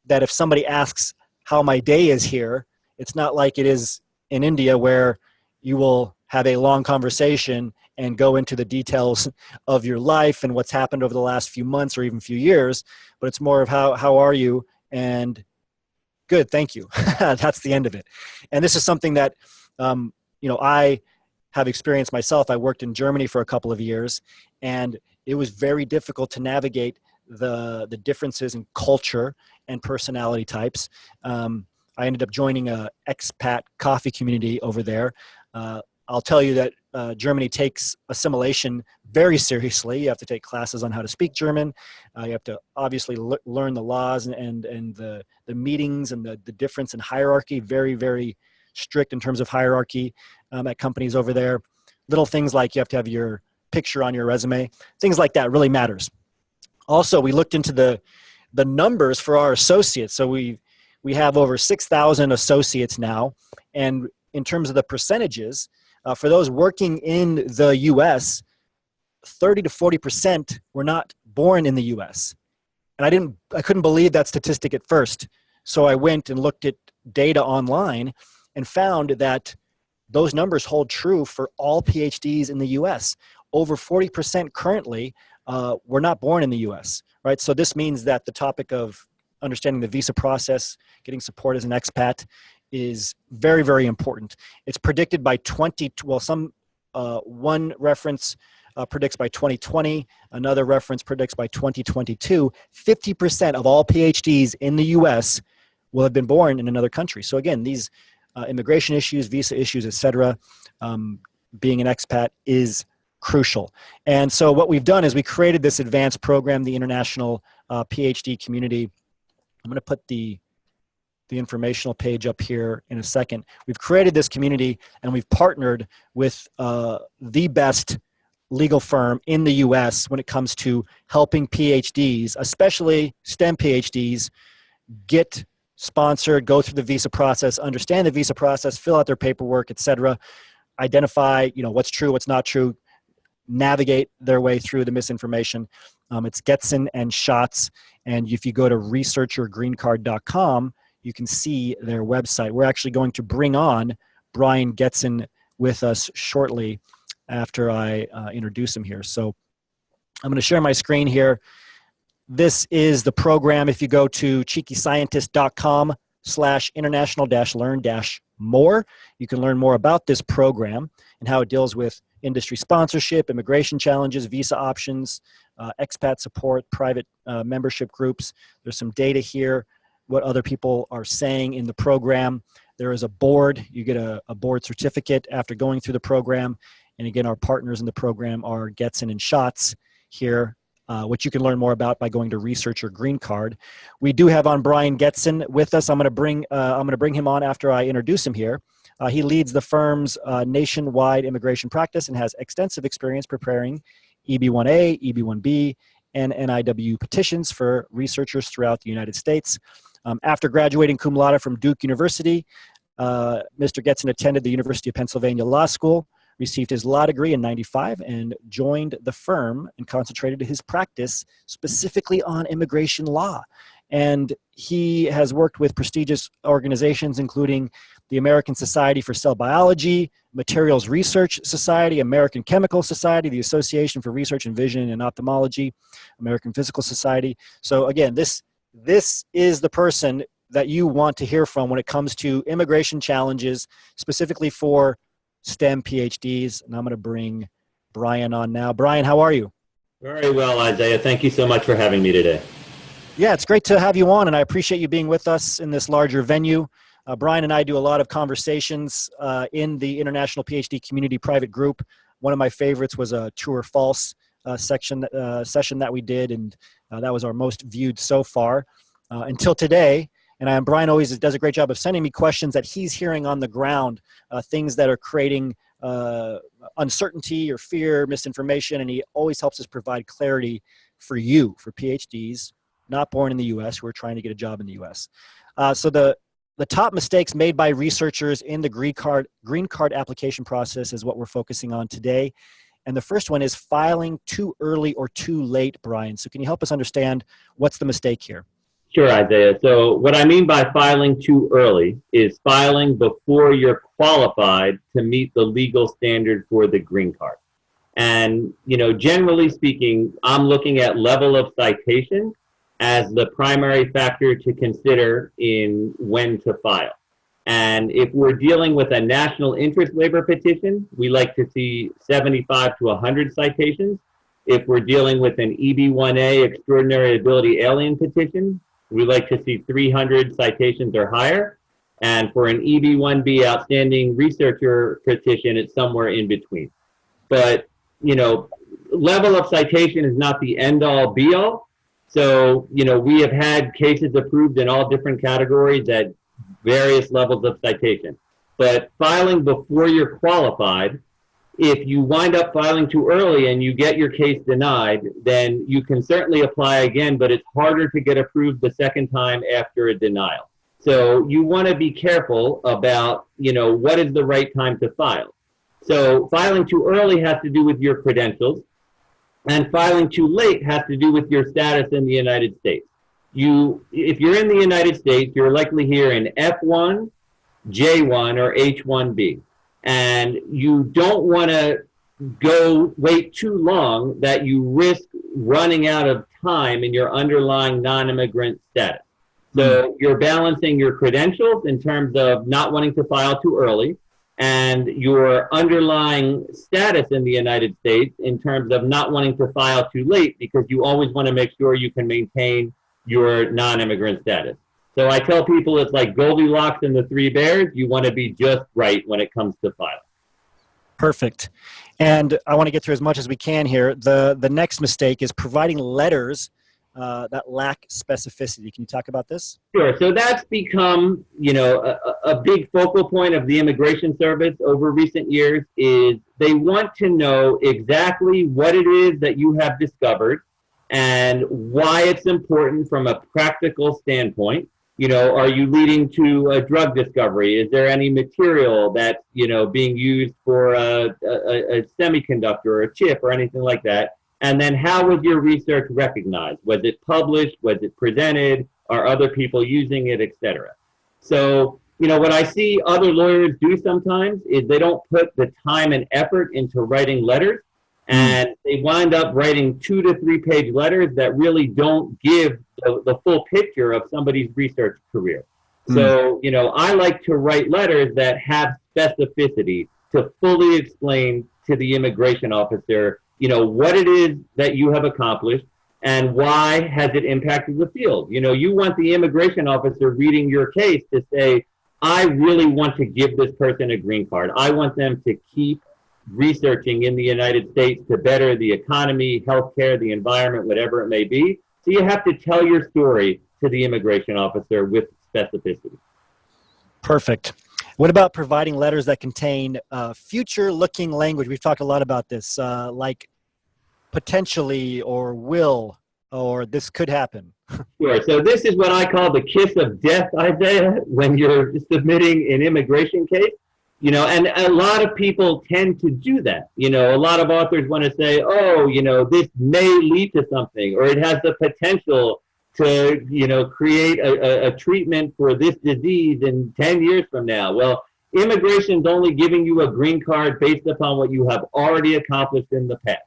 that if somebody asks how my day is here, it's not like it is in India where you will have a long conversation and go into the details of your life and what's happened over the last few months or even few years, but it's more of how are you, and good, thank you. That's the end of it. And this is something that, I have experienced myself. I worked in Germany for a couple of years, and it was very difficult to navigate the differences in culture and personality types. I ended up joining a expat coffee community over there. I'll tell you that Germany takes assimilation very seriously. You have to take classes on how to speak German. You have to obviously learn the laws and the meetings and the difference in hierarchy. Very, very strict in terms of hierarchy at companies over there. Little things like you have to have your picture on your resume. Things like that really matters. Also, we looked into the numbers for our associates. So we have over 6,000 associates now. And in terms of the percentages, for those working in the U.S., 30 to 40% were not born in the U.S. And I couldn't believe that statistic at first. So I went and looked at data online and found that those numbers hold true for all PhDs in the U.S. Over 40% currently were not born in the U.S., right? So this means that the topic of understanding the visa process, getting support as an expat, is very, very important. It's predicted by one reference predicts by 2020, another reference predicts by 2022, 50% of all PhDs in the US will have been born in another country. So again, these immigration issues, visa issues, et cetera, being an expat is crucial. And so what we've done is we created this advanced program, the International PhD Community. I'm going to put the informational page up here in a second. We've created this community, and we've partnered with the best legal firm in the US when it comes to helping PhDs, especially STEM PhDs, get sponsored, go through the visa process, understand the visa process, fill out their paperwork, etc., identify, what's true, what's not true, navigate their way through the misinformation. It's Getson and Shots, and if you go to researchergreencard.com, you can see their website. We're actually going to bring on Brian Getson with us shortly after I introduce him here. So I'm going to share my screen here. This is the program. If you go to cheekyscientist.com/international-learn-more, you can learn more about this program and how it deals with industry sponsorship, immigration challenges, visa options, expat support, private membership groups. There's some data here, what other people are saying in the program. There is a board. You get a board certificate after going through the program. And again, our partners in the program are Getson and Shots here, which you can learn more about by going to Researcher Green Card. We do have on Brian Getson with us. I'm going to bring him on after I introduce him here. He leads the firm's nationwide immigration practice and has extensive experience preparing EB-1A, EB-1B, and NIW petitions for researchers throughout the United States. After graduating cum laude from Duke University, Mr. Getson attended the University of Pennsylvania Law School, received his law degree in '95, and joined the firm and concentrated his practice specifically on immigration law. And he has worked with prestigious organizations, including the American Society for Cell Biology, Materials Research Society, American Chemical Society, the Association for Research in Vision and Ophthalmology, American Physical Society. So again, this is the person that you want to hear from when it comes to immigration challenges, specifically for STEM PhDs. And I'm going to bring Brian on now. Brian, how are you? Very well, Isaiah. Thank you so much for having me today. Yeah, it's great to have you on, and I appreciate you being with us in this larger venue. Brian and I do a lot of conversations in the International PhD Community private group. One of my favorites was a true or false session that we did, and that was our most viewed so far until today. And Brian always does a great job of sending me questions that he's hearing on the ground, things that are creating uncertainty or fear, misinformation, and he always helps us provide clarity for you, for PhDs, not born in the U.S., who are trying to get a job in the U.S. So the top mistakes made by researchers in the green card application process is what we're focusing on today. And the first one is filing too early or too late, Brian. So can you help us understand what's the mistake here? Sure, Isaiah. So what I mean by filing too early is filing before you're qualified to meet the legal standard for the green card. And, generally speaking, I'm looking at level of citation as the primary factor to consider in when to file. And if we're dealing with a national interest waiver petition, we like to see 75 to 100 citations. If we're dealing with an EB-1A extraordinary ability alien petition, we like to see 300 citations or higher. And for an EB-1B outstanding researcher petition, it's somewhere in between. But, level of citation is not the end-all, be-all. So, we have had cases approved in all different categories at various levels of citation. But filing before you're qualified, if you wind up filing too early and you get your case denied, then you can certainly apply again, but it's harder to get approved the second time after a denial. So you want to be careful about, what is the right time to file. So filing too early has to do with your credentials, and filing too late has to do with your status in the United States. If you're in the United States, you're likely here in F1, J1, or H1B. And you don't want to wait too long that you risk running out of time in your underlying non-immigrant status. So you're balancing your credentials in terms of not wanting to file too early, and your underlying status in the United States in terms of not wanting to file too late, because you always want to make sure you can maintain your non-immigrant status. So I tell people it's like Goldilocks and the Three Bears. You want to be just right when it comes to filing. Perfect. And I want to get through as much as we can here. The next mistake is providing letters that lack specificity. Can you talk about this? Sure. So that's become, a big focal point of the Immigration Service over recent years is they want to know exactly what it is that you have discovered and why it's important from a practical standpoint. Are you leading to a drug discovery? Is there any material that's, being used for a semiconductor or a chip or anything like that? And then how was your research recognized? Was it published? Was it presented? Are other people using it, et cetera? So, what I see other lawyers do sometimes is they don't put the time and effort into writing letters, and they wind up writing 2 to 3 page letters that really don't give the full picture of somebody's research career. So, I like to write letters that have specificity to fully explain to the immigration officer, what it is that you have accomplished and why has it impacted the field. You want the immigration officer reading your case to say, I really want to give this person a green card. I want them to keep researching in the United States to better the economy, healthcare, the environment, whatever it may be. So you have to tell your story to the immigration officer with specificity. Perfect. What about providing letters that contain future-looking language? We've talked a lot about this, like potentially or will or this could happen. Sure. So this is what I call the kiss of death, Isaiah, when you're submitting an immigration case. And a lot of people tend to do that. A lot of authors want to say, this may lead to something, or it has the potential to, create a treatment for this disease in 10 years from now. Well, immigration is only giving you a green card based upon what you have already accomplished in the past.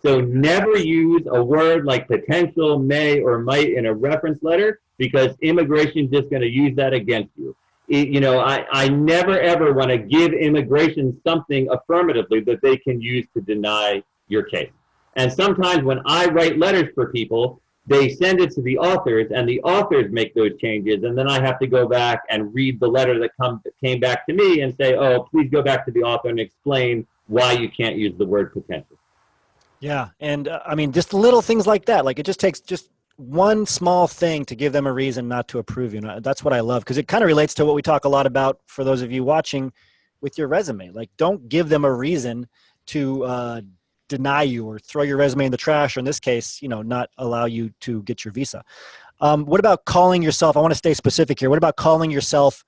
So never use a word like potential, may, or might in a reference letter, because immigration is just going to use that against you. I never, ever want to give immigration something affirmatively that they can use to deny your case. And sometimes when I write letters for people, they send it to the authors, and the authors make those changes, and then I have to go back and read the letter that came back to me and say, please go back to the author and explain why you can't use the word potential. Yeah, and just little things like that. Like it just takes just one small thing to give them a reason not to approve you. And that's what I love, because it kind of relates to what we talk a lot about for those of you watching with your resume. Like, don't give them a reason to deny you or throw your resume in the trash, or in this case, not allow you to get your visa. What about calling yourself, I want to stay specific here, what about calling yourself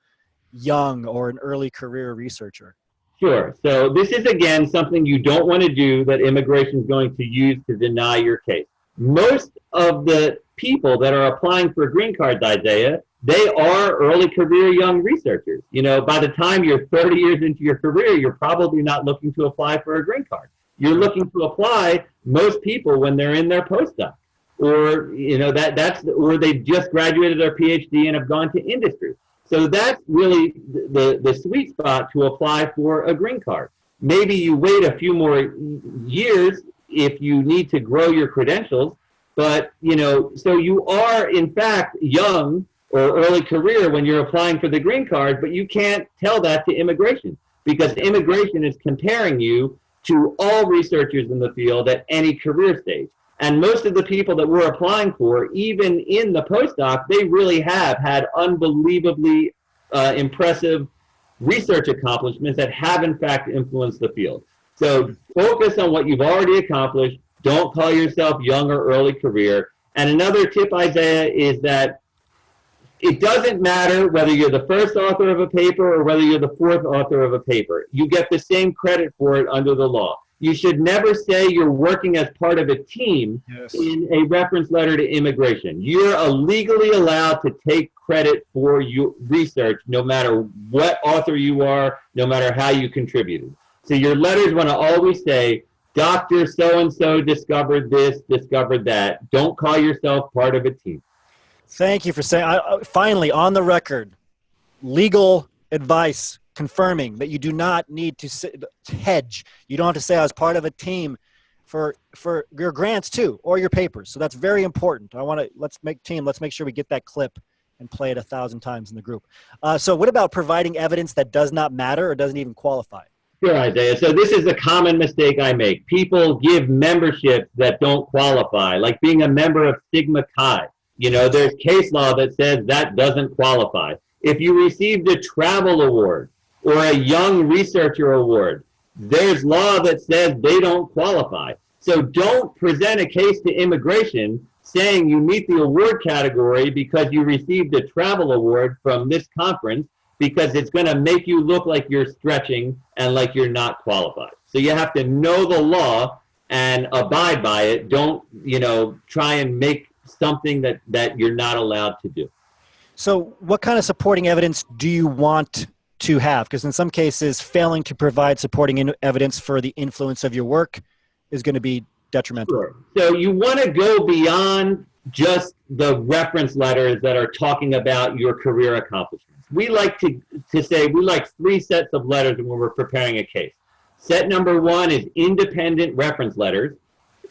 young or an early career researcher? Sure. So this is, again, something you don't want to do that immigration is going to use to deny your case. Most of the people that are applying for green cards, Isaiah, they are early career young researchers. By the time you're 30 years into your career, you're probably not looking to apply for a green card. You're looking to apply, most people, when they're in their postdoc, or or they just graduated their PhD and have gone to industry. So that's really the sweet spot to apply for a green card. Maybe you wait a few more years if you need to grow your credentials, but so you are in fact young or early career when you're applying for the green card, but you can't tell that to immigration, because immigration is comparing you to all researchers in the field at any career stage. And most of the people that we're applying for, even in the postdoc, they really have had unbelievably impressive research accomplishments that have in fact influenced the field. So focus on what you've already accomplished. Don't call yourself young or early career. And another tip, Isaiah, is that it doesn't matter whether you're the first author of a paper or whether you're the fourth author of a paper. You get the same credit for it under the law. You should never say you're working as part of a team in a reference letter to immigration. You're legally allowed to take credit for your research, no matter what author you are, no matter how you contributed. So your letters want to always say, Dr. So-and-so discovered this, discovered that. Don't call yourself part of a team. Thank you for saying, finally, on the record, legal advice confirming that you do not need to hedge. You don't have to say I was part of a team for your grants too, or your papers. So that's very important. Let's make sure we get that clip and play it 1,000 times in the group. So what about providing evidence that does not matter or doesn't even qualify? Sure, Isaiah. So this is a common mistake I make. People give memberships that don't qualify, like being a member of Sigma Chi. There's case law that says that doesn't qualify. If you received a travel award or a young researcher award, there's law that says they don't qualify. So don't present a case to immigration saying you meet the award category because you received a travel award from this conference, because it's going to make you look like you're stretching and like you're not qualified. So you have to know the law and abide by it. Don't, try and make something that you're not allowed to do. So what kind of supporting evidence do you want to have? Because in some cases, failing to provide supporting evidence for the influence of your work is going to be detrimental. Sure. So you want to go beyond just the reference letters that are talking about your career accomplishments. We like to say we like 3 sets of letters when we're preparing a case. Set number 1 is independent reference letters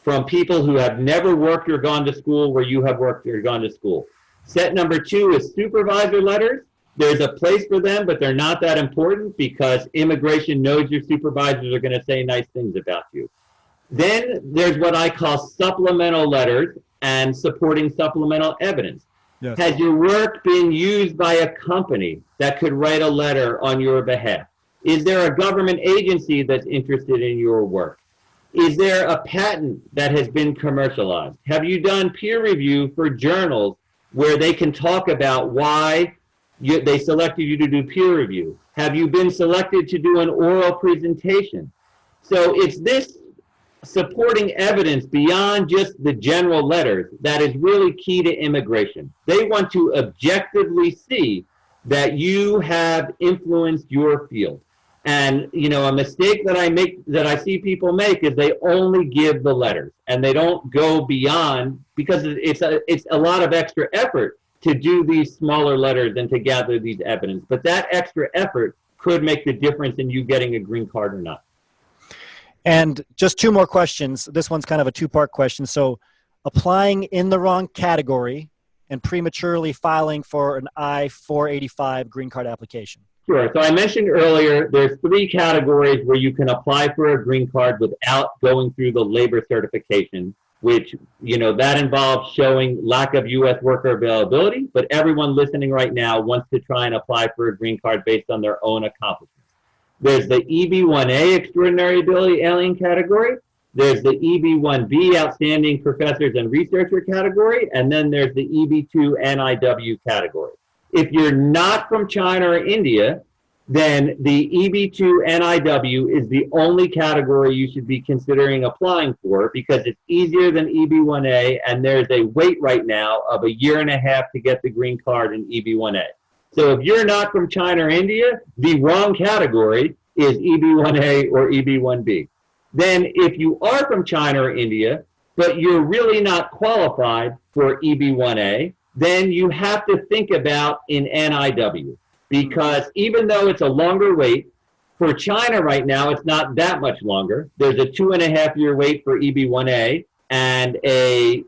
from people who have never worked or gone to school where you have worked or gone to school. Set number 2 is supervisor letters. There's a place for them, but they're not that important because immigration knows your supervisors are going to say nice things about you. Then there's what I call supplemental letters and supporting supplemental evidence. Yes. Has your work been used by a company that could write a letter on your behalf? Is there a government agency that's interested in your work? Is there a patent that has been commercialized? Have you done peer review for journals where they can talk about why they selected you to do peer review? Have you been selected to do an oral presentation? So it's this supporting evidence beyond just the general letters that is really key to immigration. They want to objectively see that you have influenced your field. And, a mistake that I see people make is they only give the letters and they don't go beyond, because it's a lot of extra effort to do these smaller letters and to gather these evidence. But that extra effort could make the difference in you getting a green card or not. And just 2 more questions. This one's kind of a 2-part question. So applying in the wrong category and prematurely filing for an I-485 green card application. Sure. So I mentioned earlier, there's 3 categories where you can apply for a green card without going through the labor certification, which, that involves showing lack of U.S. worker availability. But everyone listening right now wants to try and apply for a green card based on their own accomplishments. There's the EB-1A Extraordinary Ability Alien category. There's the EB-1B Outstanding Professors and Researcher category. And then there's the EB-2 NIW category. If you're not from China or India, then the EB-2 NIW is the only category you should be considering applying for, because it's easier than EB-1A, and there's a wait right now of 1.5 years to get the green card in EB-1A. So if you're not from China or India, the wrong category is EB-1A or EB-1B. Then if you are from China or India, but you're really not qualified for EB-1A, then you have to think about an NIW. Because even though it's a longer wait, for China right now, it's not that much longer. There's a 2.5-year wait for EB-1A and a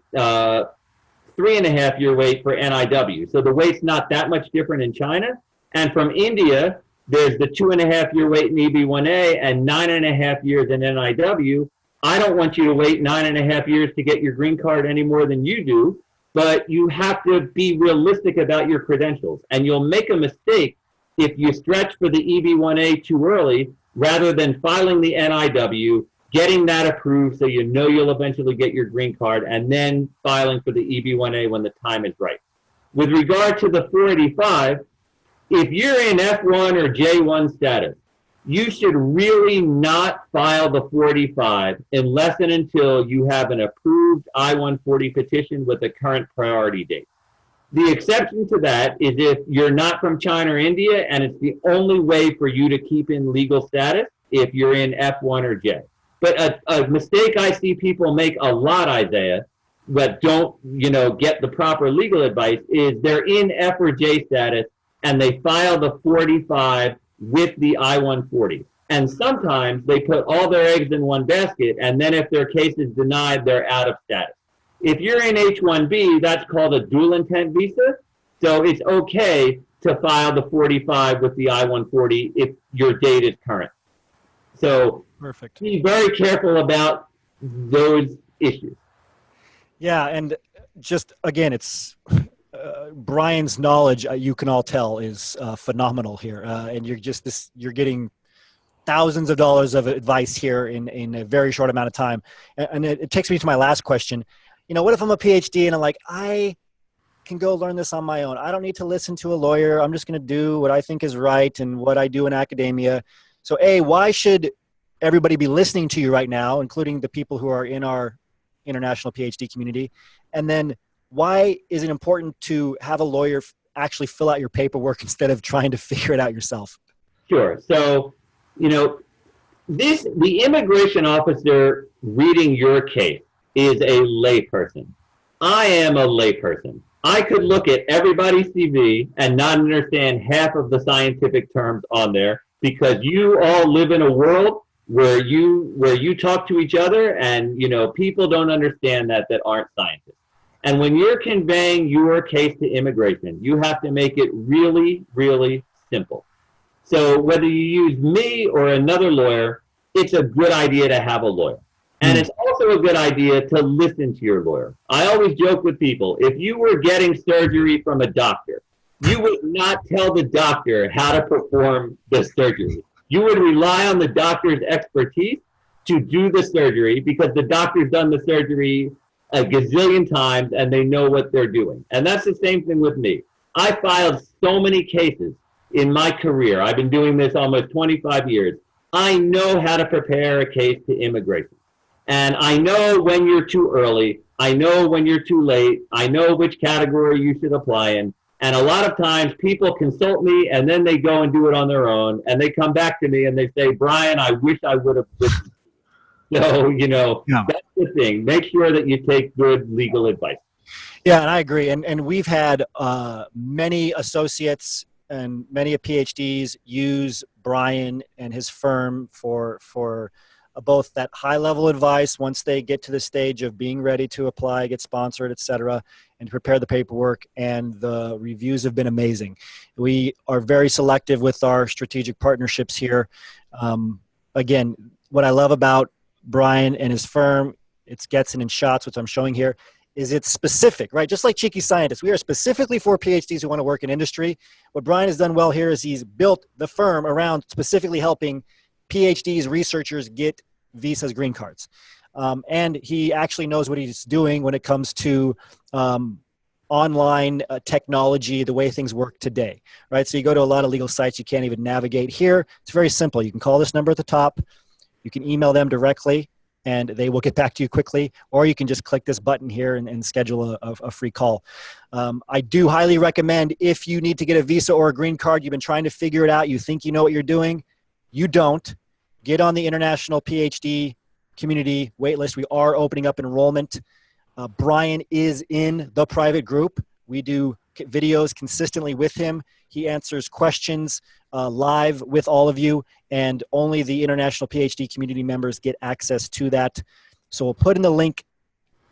3.5-year wait for NIW. So the wait's not that much different in China. And from India, there's the 2.5-year wait in EB-1A and 9.5 years in NIW. I don't want you to wait 9.5 years to get your green card any more than you do, but you have to be realistic about your credentials. And you'll make a mistake if you stretch for the EB-1A too early rather than filing the NIW, getting that approved so you know you'll eventually get your green card, and then filing for the EB-1A when the time is right. With regard to the 485, if you're in F1 or J1 status, you should really not file the 485 unless and until you have an approved I-140 petition with a current priority date. The exception to that is if you're not from China or India, and it's the only way for you to keep in legal status if you're in F1 or J. But a mistake I see people make a lot, Isaiah, but don't get the proper legal advice, is they're in F or J status and they file the 485 with the I-140. And sometimes they put all their eggs in one basket, and then if their case is denied, they're out of status. If you're in H-1B, that's called a dual intent visa. So it's okay to file the 485 with the I-140 if your date is current. So Perfect. be very careful about those issues. Yeah, and just again, it's Brian's knowledge. You can all tell is phenomenal here, and you're getting thousands of dollars of advice here in a very short amount of time. And it takes me to my last question. What if I'm a PhD and I'm like, I can go learn this on my own. I don't need to listen to a lawyer. I'm just going to do what I think is right and what I do in academia. So why should everybody be listening to you right now, including the people who are in our international PhD community? And then why is it important to have a lawyer actually fill out your paperwork instead of trying to figure it out yourself? Sure. So, the immigration officer reading your case is a layperson. I am a layperson. I could look at everybody's CV and not understand half of the scientific terms on there, because you all live in a world where you talk to each other, and people don't understand that aren't scientists. And when you're conveying your case to immigration, you have to make it really, really simple. So whether you use me or another lawyer, it's a good idea to have a lawyer. And it's also a good idea to listen to your lawyer. I always joke with people, if you were getting surgery from a doctor, you would not tell the doctor how to perform the surgery. You would rely on the doctor's expertise to do the surgery, because the doctor's done the surgery a gazillion times and they know what they're doing. And that's the same thing with me. I filed so many cases in my career. I've been doing this almost 25 years. I know how to prepare a case to immigration. And I know when you're too early. I know when you're too late. I know which category you should apply in. And a lot of times people consult me and then they go and do it on their own. And they come back to me and they say, Brian, I wish I would have listened. So, That's the thing. Make sure that you take good legal advice. Yeah, and I agree. And we've had many associates and many PhDs use Brian and his firm for both that high-level advice once they get to the stage of being ready to apply, get sponsored, et cetera, and prepare the paperwork, and the reviews have been amazing. We are very selective with our strategic partnerships here. Again, what I love about Brian and his firm, it's Getson and Shots, which I'm showing here, is it's specific, right? Just like Cheeky Scientists, we are specifically for PhDs who want to work in industry. What Brian has done well here is he's built the firm around specifically helping PhDs, researchers get visas, green cards. And he actually knows what he's doing when it comes to online technology, the way things work today, right? So you go to a lot of legal sites, you can't even navigate. Here, it's very simple. You can call this number at the top. You can email them directly, and they will get back to you quickly, or you can just click this button here and schedule a free call. I do highly recommend, if you need to get a visa or a green card, you've been trying to figure it out, you think you know what you're doing, you don't, get on the International PhD Community waitlist. We are opening up enrollment. Brian is in the private group. We do videos consistently with him. He answers questions live with all of you, and only the International PhD Community members get access to that. So we'll put in the link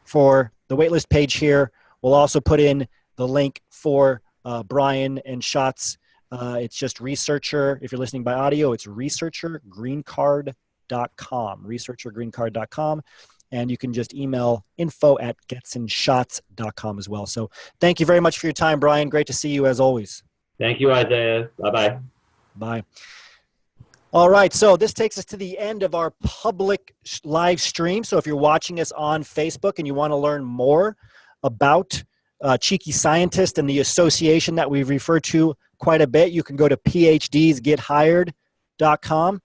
for the waitlist page here. We'll also put in the link for Brian and Shots. It's just researcher. If you're listening by audio, it's researchergreencard.com, researchergreencard.com. And you can just email info@getsonshots.com as well. So thank you very much for your time, Brian. Great to see you as always. Thank you, Isaiah. Bye-bye. Bye. All right, so this takes us to the end of our public live stream. So if you're watching us on Facebook and you want to learn more about Cheeky Scientist and the association that we've referred to quite a bit, you can go to phdsgethired.com.